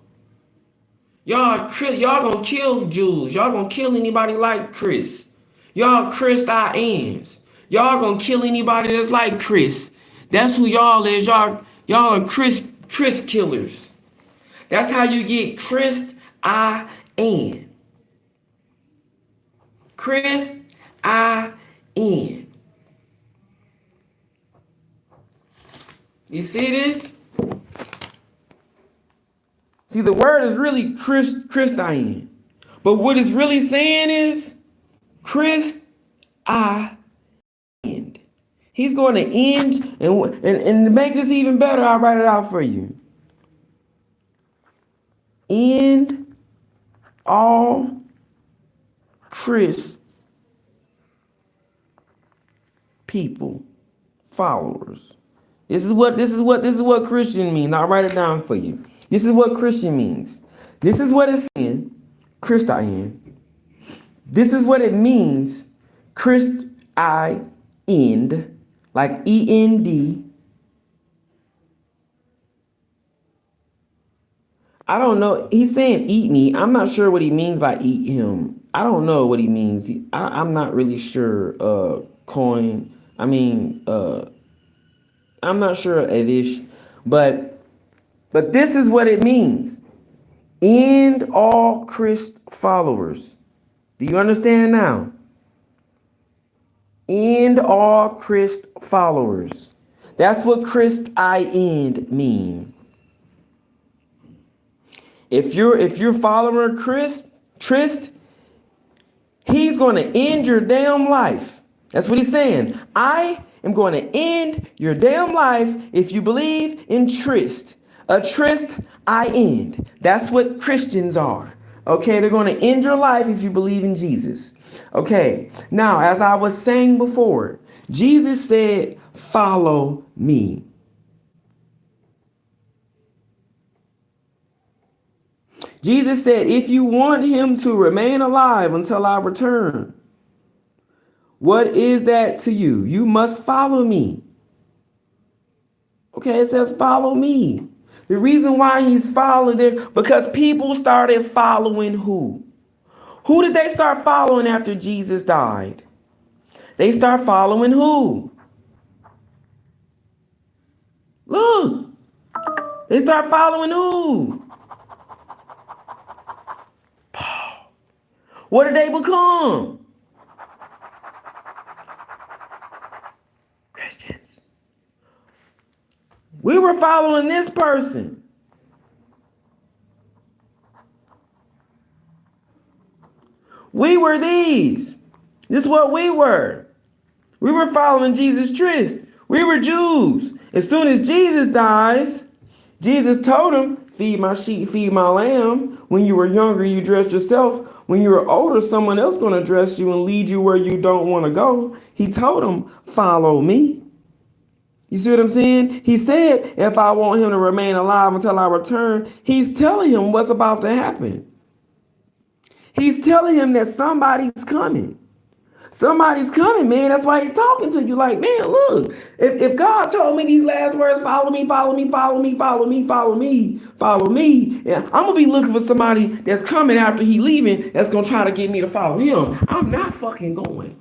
Y'all gonna kill Jews. Y'all gonna kill anybody like Chris. Y'all Christians. Y'all gonna kill anybody that's like Chris. That's who y'all is. Y'all are Chris killers. That's how you get Chris-I-N. Chris-I-N. You see this? See, the word is really Christian. But what it's really saying is Chris-I-N. He's going to end, and to make this even better, I'll write it out for you. End all Chris people, followers. This is what Christian means. I'll write it down for you. This is what Christian means. This is what it's saying, Christian. This is what it means, Christ-I-end, like E-N-D. I don't know. He's saying eat me. I'm not sure what he means by eat him. I don't know what he means. I'm not really sure. I'm not sure of this, but this is what it means. End all Christ followers. Do you understand now? End all Christ followers. That's what Christ I end mean. If you're following Christ, he's going to end your damn life. That's what he's saying. I am going to end your damn life if you believe in Trist. A Trist I end. That's what Christians are. Okay, they're going to end your life if you believe in Jesus. Okay, now as I was saying before, Jesus said, follow me. Jesus said, if you want him to remain alive until I return, what is that to you? You must follow me. Okay, it says follow me. The reason why he's following there, because people started following who? Who did they start following after Jesus died? They start following who? Look, they start following who? What did they become? Christians. We were following this person. We were these. This is what we were. We were following Jesus Christ. We were Jews. As soon as Jesus dies, Jesus told him, feed my sheep, feed my lamb. When you were younger, you dressed yourself. When you were older, someone else going to dress you and lead you where you don't want to go. He told him, follow me. You see what I'm saying? He said, if I want him to remain alive until I return, he's telling him what's about to happen. He's telling him that somebody's coming. Somebody's coming, man. That's why he's talking to you. Like, man, look, if God told me these last words, follow me, follow me, follow me, follow me, follow me, follow me. Yeah, I'm going to be looking for somebody that's coming after he leaving that's going to try to get me to follow him. I'm not fucking going.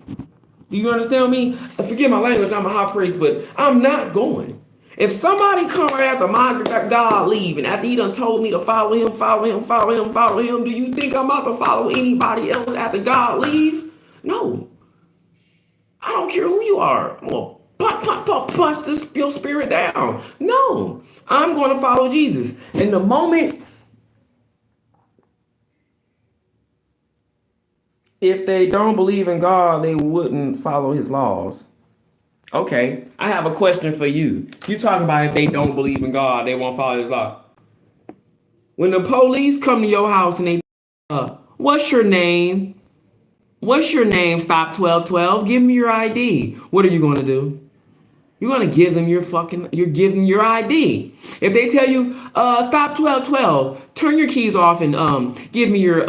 Do you understand me? Forgive my language. I'm a high priest, but I'm not going. If somebody come after my God leaving, after he done told me to follow him, follow him, follow him, follow him, do you think I'm about to follow anybody else after God leave? No. I don't care who you are. I'm going to punch your spirit down. No. I'm going to follow Jesus. And the moment, if they don't believe in God, they wouldn't follow his laws. Okay, I have a question for you. You talking about if they don't believe in God, they won't follow his law. When the police come to your house and they, what's your name? What's your name? Stop 1212. Give me your ID. What are you going to do? You're going to give them you're giving your ID. If they tell you, stop 1212, turn your keys off and give me your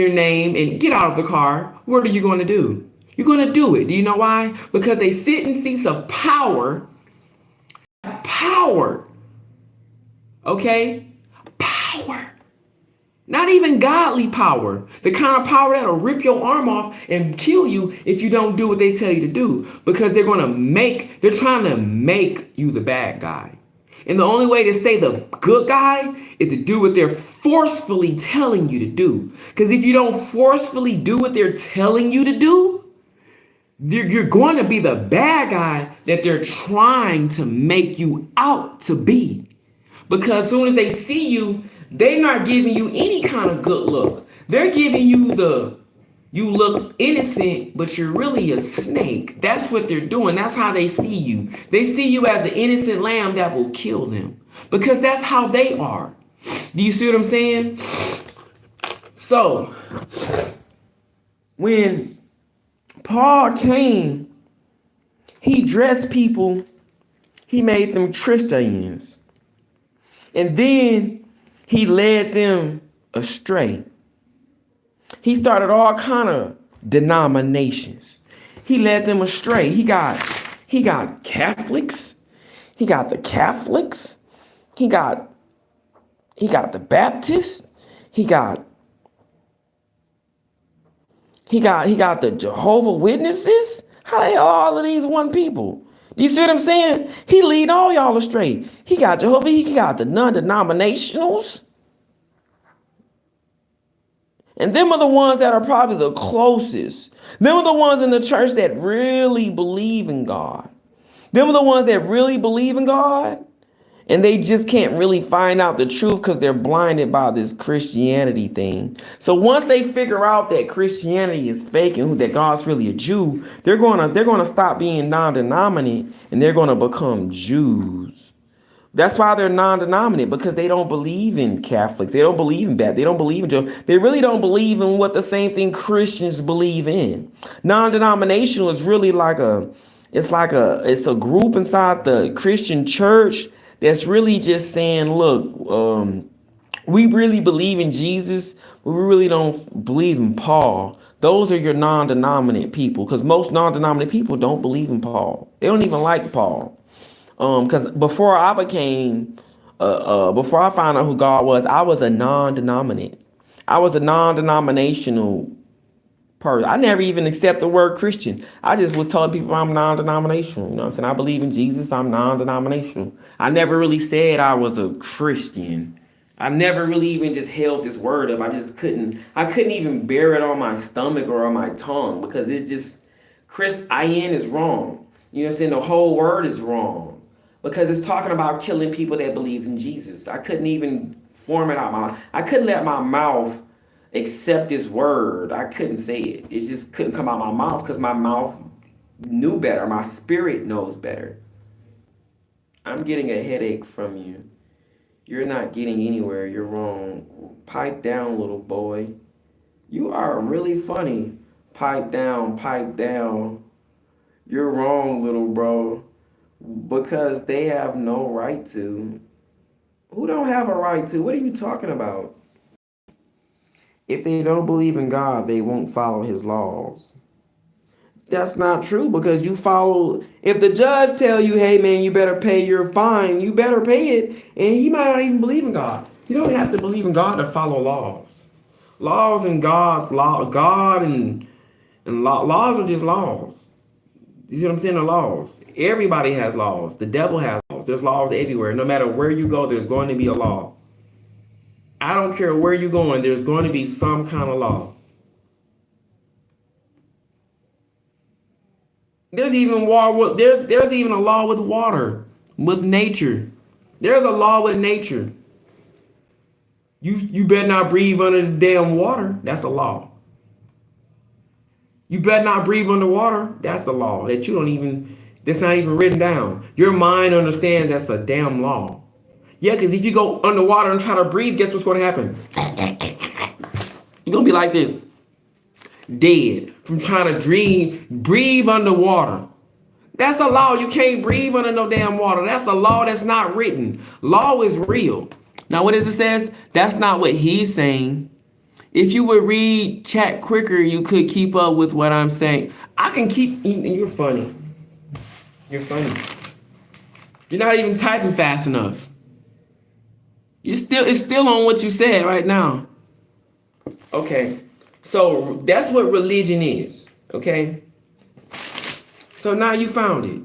name and get out of the car, what are you going to do? You're going to do it. Do you know why? Because they sit in seats of power. Power. Okay? Power. Not even godly power. The kind of power that'll rip your arm off and kill you if you don't do what they tell you to do. Because they're trying to make you the bad guy. And the only way to stay the good guy is to do what they're forcefully telling you to do. Because if you don't forcefully do what they're telling you to do, you're going to be the bad guy that they're trying to make you out to be. Because as soon as they see you, they're not giving you any kind of good look. They're giving you you look innocent, but you're really a snake. That's what they're doing. That's how they see you. They see you as an innocent lamb that will kill them. Because that's how they are. Do you see what I'm saying? So, when Paul came, he dressed people, he made them Christians. And then he led them astray. He started all kind of denominations. He led them astray. He got Catholics. He got the Catholics. He got the Baptists. He got the Jehovah Witnesses. How the hell are all of these one people? Do you see what I'm saying? He lead all y'all astray. He got Jehovah. He got the non-denominationals. And them are the ones that are probably the closest. Them are the ones in the church that really believe in God. Them are the ones that really believe in God. And they just can't really find out the truth because they're blinded by this Christianity thing. So once they figure out that Christianity is fake and that God's really a Jew, they're gonna stop being non-denominate and they're gonna become Jews. That's why they're non-denominate, because they don't believe in Catholics. They don't believe in that. They don't believe in Joe. They really don't believe in what the same thing Christians believe in. Non-denominational is really like it's a group inside the Christian church that's really just saying, look, we really believe in Jesus, but we really don't believe in Paul. Those are your non-denominate people, because most non-denominate people don't believe in Paul. They don't even like Paul. Because before I found out who God was, I was a non-denominate. I was a non-denominational person. I never even accept the word Christian. I just was telling people I'm non-denominational. You know what I'm saying? I believe in Jesus. I'm non-denominational. I never really said I was a Christian. I never really even just held this word up. I couldn't even bear it on my stomach or on my tongue, because it's just, Christ-in is wrong. You know what I'm saying? The whole word is wrong, because it's talking about killing people that believes in Jesus. I couldn't even form it out I couldn't let my mouth accept this word. I couldn't say it. It just couldn't come out my mouth, because my mouth knew better. My spirit knows better. I'm getting a headache from you. You're not getting anywhere. You're wrong. Pipe down, little boy. You are really funny. Pipe down, pipe down. You're wrong, little bro. Because they have no right to. Who don't have a right to? What are you talking about? If they don't believe in God, they won't follow his laws. That's not true, because you follow. If the judge tell you, hey man, you better pay your fine, you better pay it, and he might not even believe in God. You don't have to believe in God to follow laws. Laws and God's law, God and laws are just laws. You see what I'm saying? The laws. Everybody has laws. The devil has laws. There's laws everywhere. No matter where you go, there's going to be a law. I don't care where you're going, there's going to be some kind of law. There's even there's even a law with water, with nature. There's a law with nature. You better not breathe under the damn water. That's a law. You better not breathe underwater. That's a law that's not even written down. Your mind understands that's a damn law. Yeah, because if you go underwater and try to breathe, guess what's going to happen? You're going to be like this. Dead from trying to breathe underwater. That's a law. You can't breathe under no damn water. That's a law that's not written. Law is real. Now, what does it says? That's not what he's saying. If you would read chat quicker, you could keep up with what I'm saying. I can keep. You're funny. You're funny. You're not even typing fast enough. It's still on what you said right now. Okay. So that's what religion is. Okay. So now you found it.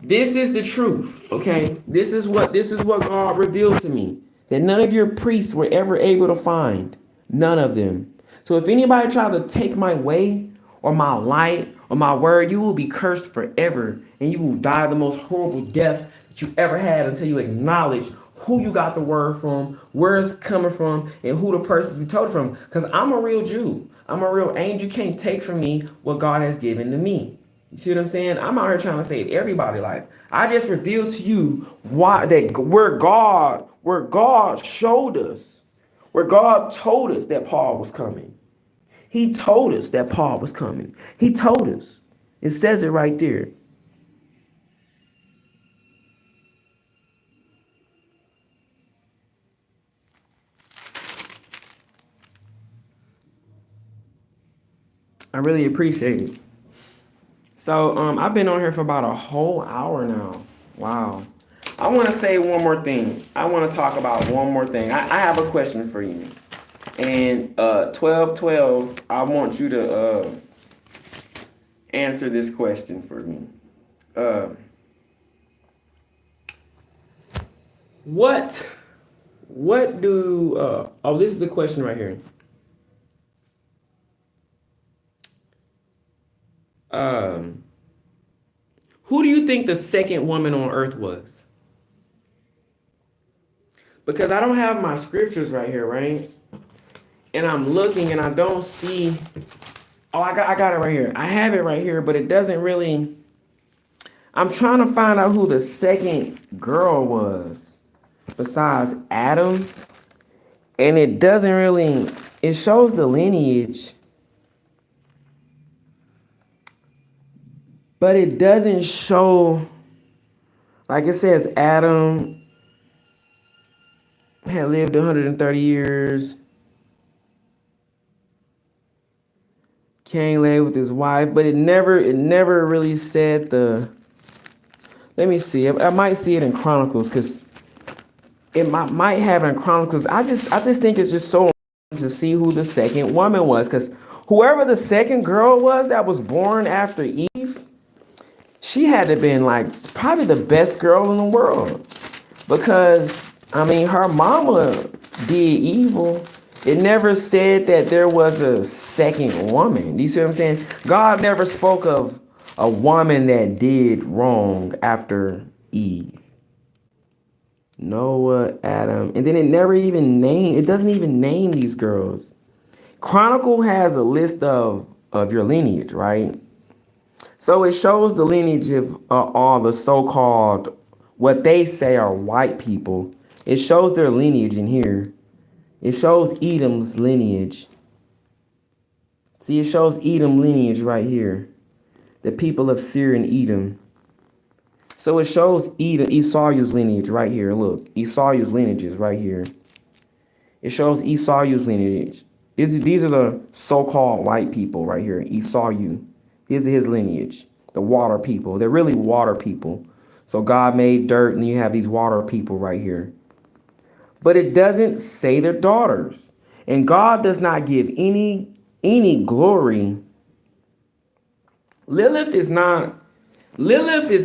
This is the truth. Okay. This is what God revealed to me, that none of your priests were ever able to find. None of them. So if anybody tries to take my way or my light or my word, you will be cursed forever, and you will die the most horrible death that you ever had until you acknowledge who you got the word from, where it's coming from, and who the person you told it from. Because I'm a real Jew. I'm a real angel. You can't take from me what God has given to me. You see what I'm saying? I'm out here trying to save everybody's life. I just revealed to you where God showed us, where God told us that Paul was coming. He told us that Paul was coming. He told us. It says it right there. I really appreciate it. So I've been on here for about a whole hour now. Wow. I want to say one more thing. I want to talk about one more thing. I have a question for you. And 1212, I want you to answer this question for me. What do oh, this is the question right here. Um, who do you think the second woman on earth was? Because I don't have my scriptures right here, right? And I'm looking and I don't see. Oh, I got it right here. I have it right here, but it doesn't really. I'm trying to find out who the second girl was besides Adam. And it doesn't really. It shows the lineage, but it doesn't show. Like it says, Adam had lived 130 years. Cain lay with his wife, but it never really said the. Let me see. I might see it in Chronicles because it might have it in Chronicles. I just think it's just so important to see who the second woman was, because whoever the second girl was that was born after Eve, she had to have been like probably the best girl in the world, because I mean her mama did evil. It never said that there was a second woman. Do you see what I'm saying? God never spoke of a woman that did wrong after Eve. Noah, Adam, and then it doesn't even name these girls. Chronicle has a list of your lineage, right? So it shows the lineage of all the so-called, what they say are white people. It shows their lineage in here. It shows Edom's lineage. See, it shows Edom lineage right here. The people of Seir and Edom. So it shows Esau's lineage right here. Look, Esau's lineage is right here. It shows Esau's lineage. These are the so-called white people right here. Esau. These are his lineage. The water people. They're really water people. So God made dirt, and you have these water people right here. But it doesn't say their daughters. And God does not give any glory. Lilith is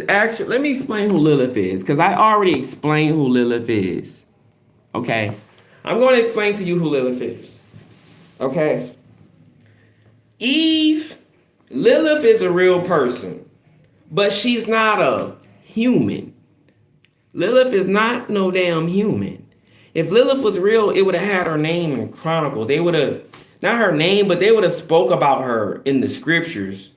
actually, let me explain who Lilith is, because I already explained who Lilith is. Okay? I'm going to explain to you who Lilith is. Okay? Lilith is a real person, but she's not a human. Lilith is not no damn human. If Lilith was real, it would have had her name in Chronicles. They would have, not her name, but they would have spoke about her in the scriptures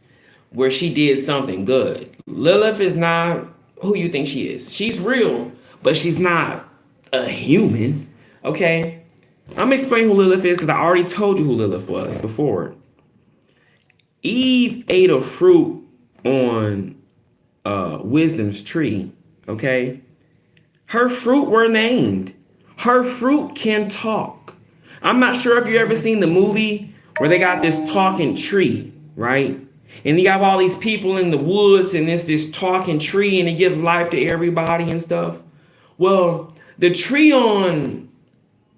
where she did something good. Lilith is not who you think she is. She's real, but she's not a human. Okay? I'm going to explain who Lilith is because I already told you who Lilith was before. Eve ate a fruit on wisdom's tree. Okay? Her fruit were named. Her fruit can talk. I'm not sure if you ever seen the movie where they got this talking tree, right? And you got all these people in the woods, and it's this talking tree, and it gives life to everybody and stuff. Well, the tree on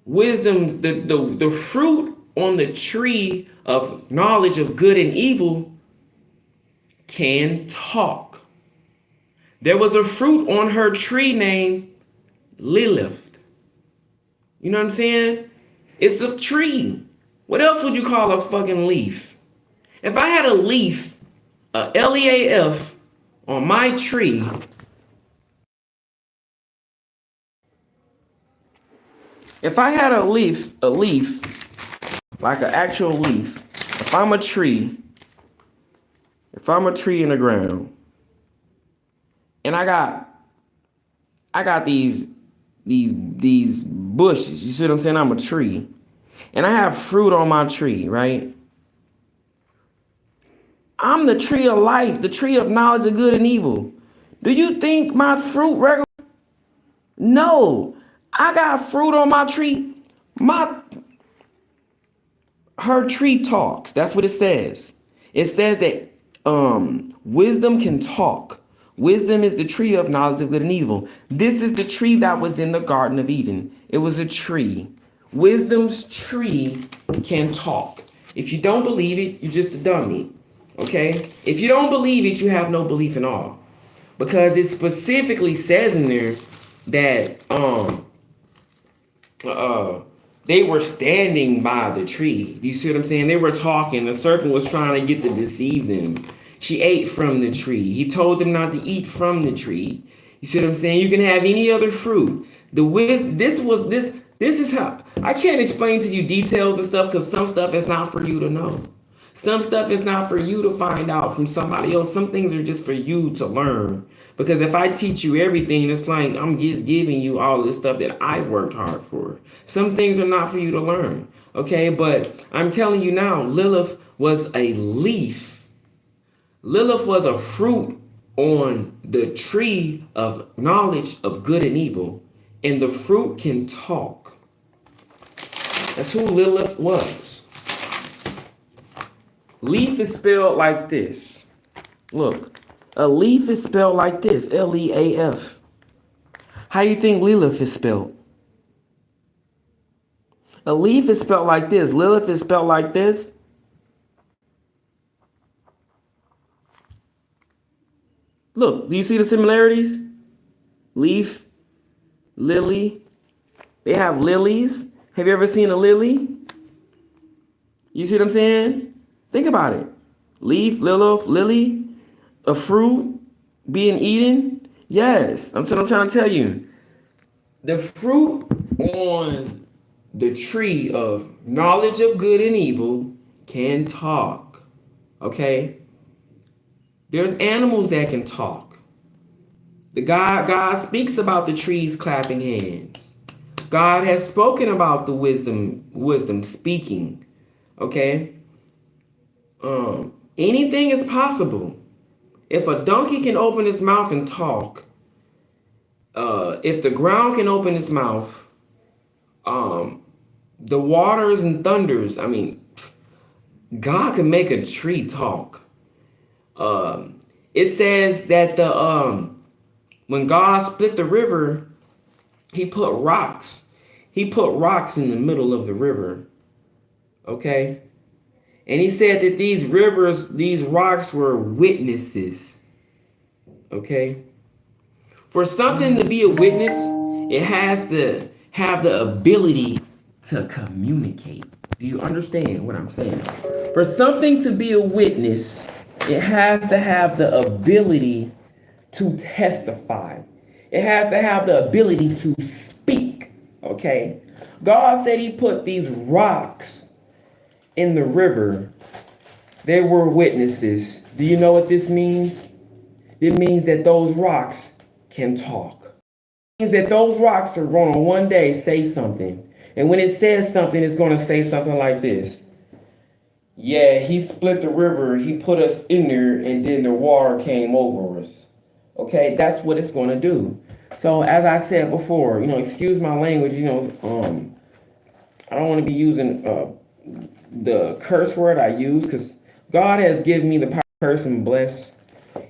wisdom, the fruit on the tree of knowledge of good and evil can talk. There was a fruit on her tree named Lilith. You know what I'm saying? It's a tree. What else would you call a fucking leaf? If I had a leaf, a L-E-A-F, on my tree, if I had a leaf, like an actual leaf, if I'm a tree in the ground, and I got these bushes, you see what I'm saying? I'm a tree, and I have fruit on my tree, right? I'm the tree of life, the tree of knowledge of good and evil. Do you think my fruit regular? No, I got fruit on my tree. Her tree talks. That's what it says. It says that wisdom can talk. Wisdom is the tree of knowledge of good and evil. This is the tree that was in the Garden of Eden. It was a tree. Wisdom's tree can talk. If you don't believe it, you're just a dummy. Okay? If you don't believe it, you have no belief in all. Because it specifically says in there that they were standing by the tree. Do you see what I'm saying? They were talking. The serpent was trying to get to deceive them. She ate from the tree. He told them not to eat from the tree. You see what I'm saying? You can have any other fruit. This is how I can't explain to you details and stuff because some stuff is not for you to know. Some stuff is not for you to find out from somebody else. Some things are just for you to learn. Because if I teach you everything, it's like I'm just giving you all this stuff that I worked hard for. Some things are not for you to learn. Okay, but I'm telling you now, Lilith was a leaf. Lilith was a fruit on the tree of knowledge of good and evil. And the fruit can talk. That's who Lilith was. Leaf is spelled like this. Look, a leaf is spelled like this, L-E-A-F. How you think Lilith is spelled? A leaf is spelled like this. Lilith is spelled like this. Look, do you see the similarities? Leaf, lily. They have lilies. Have you ever seen a lily? You see what I'm saying? Think about it. Leaf, Lilith, lily, a fruit being eaten. Yes, I'm trying to tell you. The fruit on the tree of knowledge of good and evil can talk. Okay? There's animals that can talk. God speaks about the trees clapping hands. God has spoken about the wisdom speaking. Okay? Anything is possible. If a donkey can open its mouth and talk, if the ground can open its mouth, the waters and thunders, I mean, God can make a tree talk. It says that when God split the river, he put rocks. He put rocks in the middle of the river. Okay? And he said that these rocks were witnesses. Okay? For something to be a witness, it has to have the ability to communicate. Do you understand what I'm saying? For something to be a witness, it has to have the ability to testify. It has to have the ability to speak. Okay? God said he put these rocks in the river. They were witnesses. Do you know what this means? It means that those rocks can talk. It means that those rocks are going to one day say something. And when it says something, it's going to say something like this. Yeah, he split the river, he put us in there, and then the water came over us. Okay, that's what it's going to do. So as I said before, excuse my language, I don't want to be using the curse word I use, because God has given me the power to curse and bless,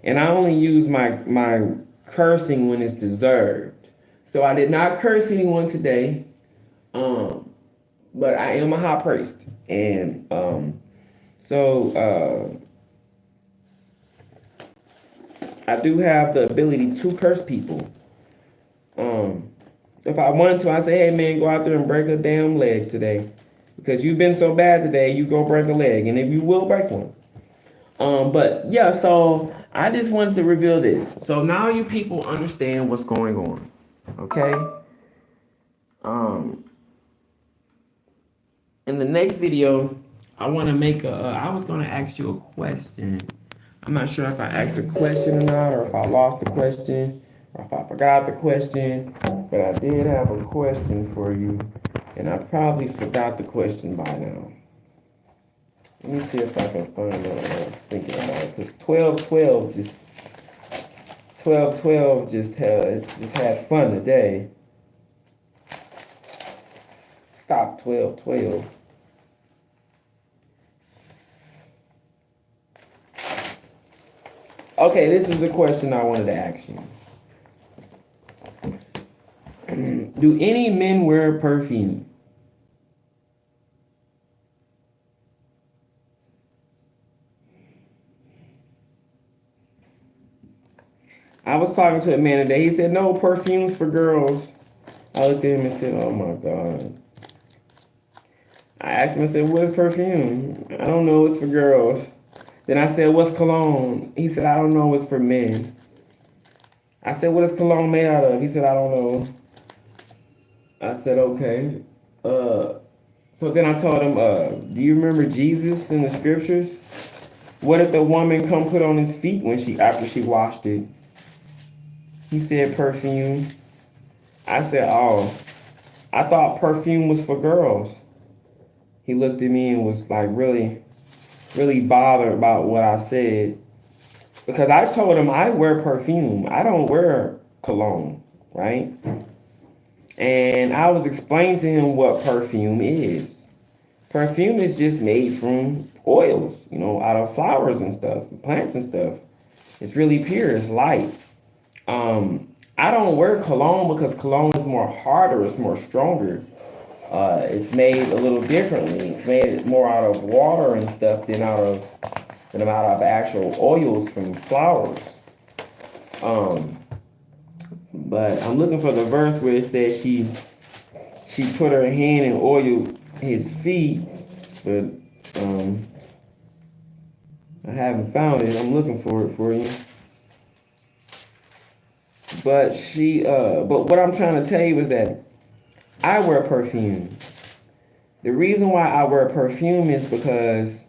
and I only use my cursing when it's deserved. So I did not curse anyone today, but I am a high priest, and so I do have the ability to curse people. If I wanted to, I say, hey man, go out there and break a damn leg today. Because you've been so bad today, you go break a leg. And if you will break one. But yeah, so I just wanted to reveal this. So now you people understand what's going on. Okay? In the next video, I want to make I was going to ask you a question. I'm not sure if I asked a question or not, or if I lost the question, or if I forgot the question, but I did have a question for you, and I probably forgot the question by now. Let me see if I can find out what I was thinking about it, because 12-12 just had fun today. Stop 12-12. Okay, this is the question I wanted to ask you. Do any men wear perfume? I was talking to a man today. He said, no perfumes for girls. I looked at him and said, oh my God. I asked him, I said, what is perfume? I don't know, it's for girls. Then I said, what's cologne? He said, I don't know. It's for men. I said, what is cologne made out of? He said, I don't know. I said, okay. So then I told him, do you remember Jesus in the scriptures? What did the woman come put on his feet when after she washed it? He said perfume. I said, oh, I thought perfume was for girls. He looked at me and was like really, really bothered about what I said. Because I told him I wear perfume. I don't wear cologne, right? And I was explaining to him what perfume is. Perfume is just made from oils, out of flowers and stuff, plants and stuff. It's really pure. It's light. I don't wear cologne because cologne is more harder. It's more stronger. It's made a little differently. It's made more out of water and stuff than out of actual oils from flowers. But I'm looking for the verse where it says she put her hand and oiled his feet, but I haven't found it. I'm looking for it for you. But but what I'm trying to tell you is that I wear perfume. The reason why I wear perfume is because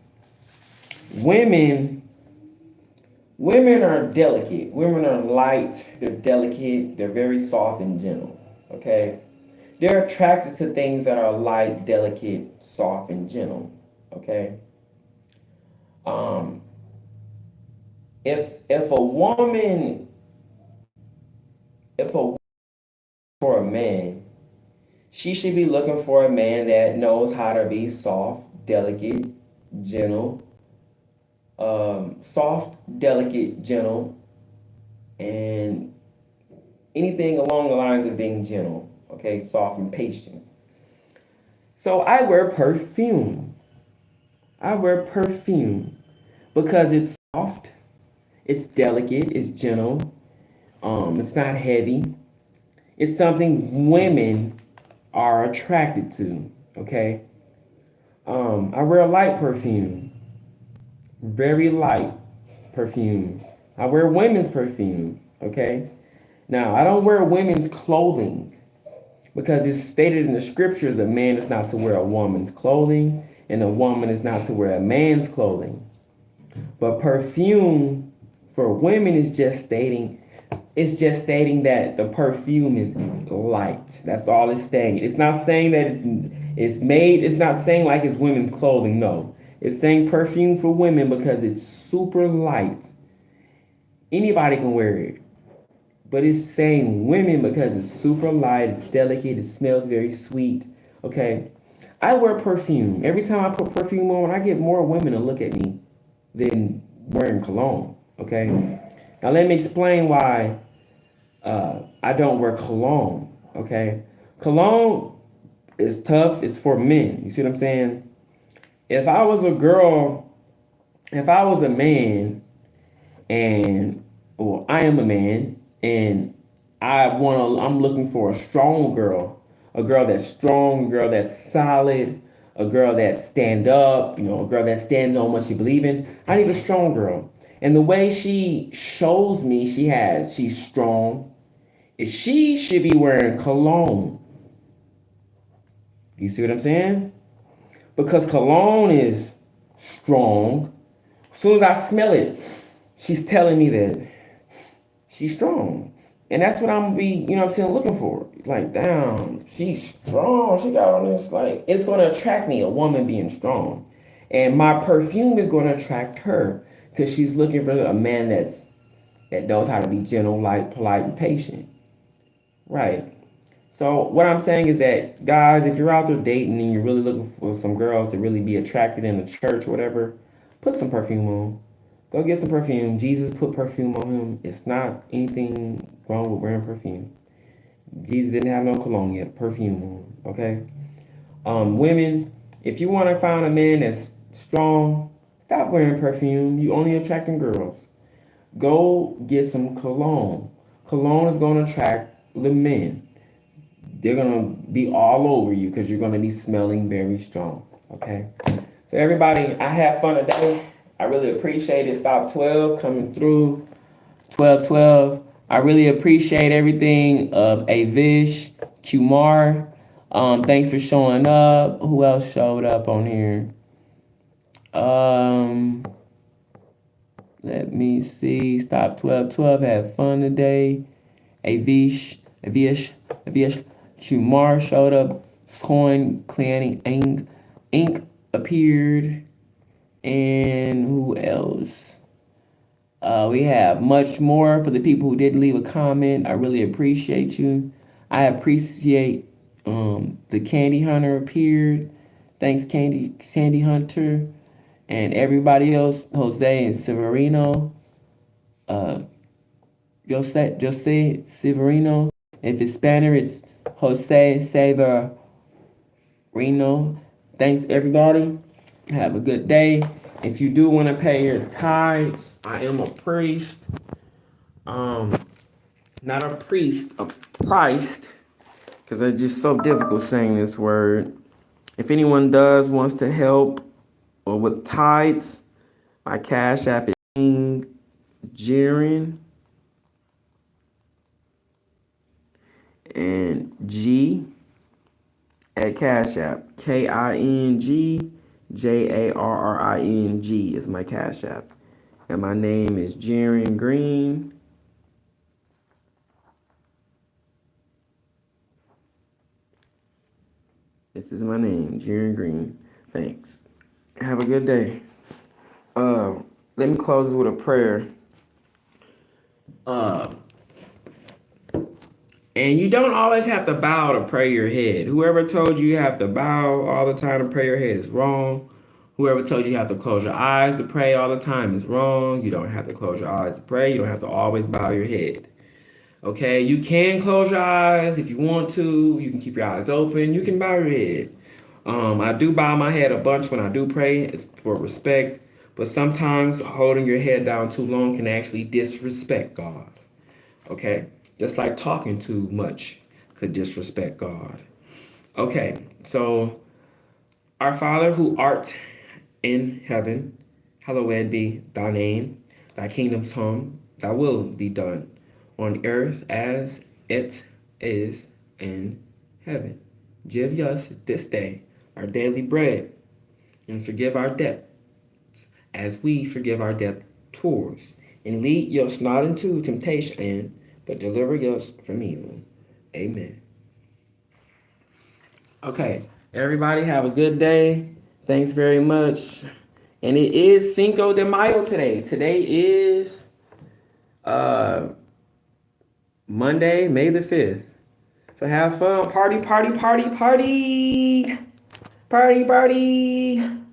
women are delicate. Women are light, they're delicate, they're very soft and gentle. Okay? They're attracted to things that are light, delicate, soft, and gentle. Okay? If a woman for a man, she should be looking for a man that knows how to be soft, delicate, gentle, and anything along the lines of being gentle, okay, soft and patient. So I wear perfume. I wear perfume because it's soft, it's delicate, it's gentle, it's not heavy. It's something women are attracted to, okay? I wear light perfume, very light perfume. I wear women's perfume, okay? Now, I don't wear women's clothing because it's stated in the scriptures a man is not to wear a woman's clothing and a woman is not to wear a man's clothing. But perfume for women is just stating that the perfume is light. That's all it's saying. It's not saying that it's not saying like it's women's clothing, no. It's saying perfume for women because it's super light. Anybody can wear it. But it's saying women because it's super light, it's delicate, it smells very sweet. Okay? I wear perfume. Every time I put perfume on, I get more women to look at me than wearing cologne. Okay? Now let me explain why I don't wear cologne. Okay? Cologne is tough. It's for men. You see what I'm saying? If I was a man, I am a man, and I'm looking for a strong girl, a girl that's strong, a girl that's solid, a girl that stand up, a girl that stands on what she believes in. I need a strong girl. And the way she shows me she's strong, is she should be wearing cologne. You see what I'm saying? Because cologne is strong. As soon as I smell it, she's telling me that she's strong. And that's what I'm gonna be, looking for. Like, damn, she's strong. She got on this, it's gonna attract me, a woman being strong. And my perfume is gonna attract her because she's looking for a man that knows how to be gentle, light, polite, and patient. Right. So what I'm saying is that, guys, if you're out there dating and you're really looking for some girls to really be attracted in the church or whatever, put some perfume on. Go get some perfume. Jesus put perfume on him. It's not anything wrong with wearing perfume. Jesus didn't have no cologne yet. Perfume on. Okay? Women, if you want to find a man that's strong, stop wearing perfume. You only attracting girls. Go get some cologne. Cologne is going to attract the men. They're going to be all over you because you're going to be smelling very strong. Okay? So everybody, I had fun today. I really appreciate it. Stop 12 coming through. 1212. I really appreciate everything. Avish, Kumar. Thanks for showing up. Who else showed up on here? Um, Let me see. Stop 1212. Had fun today. Avish, Kumar showed up. Coin Clanning Ink appeared. And who else? We have much more for the people who didn't leave a comment. I really appreciate you. I appreciate the Candy Hunter appeared. Thanks, Candy Hunter, and everybody else. Jose and Severino. Uh, Jose Severino. If it's Spanish, it's Jose Severino. Thanks, everybody. Have a good day. If you do want to pay your tithes, I am a priest. Not a priest, a priced, because it's just so difficult saying this word. If anyone wants to help or with tithes, my cash app is Jarrin and G at Cash App. KINGJARRING is my Cash App. And my name is Jarrin Green. This is my name, Jarrin Green. Thanks. Have a good day. Let me close with a prayer. And you don't always have to bow to pray your head. Whoever told you have to bow all the time to pray your head is wrong. Whoever told you have to close your eyes to pray all the time is wrong. You don't have to close your eyes to pray. You don't have to always bow your head. Okay, you can close your eyes if you want to. You can keep your eyes open. You can bow your head. I do bow my head a bunch when I do pray. It's for respect. But sometimes holding your head down too long can actually disrespect God. Okay? Just like talking too much could disrespect God. Okay, so our Father who art in heaven, hallowed be thy name. Thy kingdom come, thy will be done on earth as it is in heaven. Give us this day our daily bread, and forgive our debts as we forgive our debtors. And lead us not into temptation, but deliver us from evil. Amen. Okay, everybody have a good day. Thanks very much. And it is Cinco de Mayo today. Today is Monday, May the 5th. So have fun. Party, party, party, party. Party, party.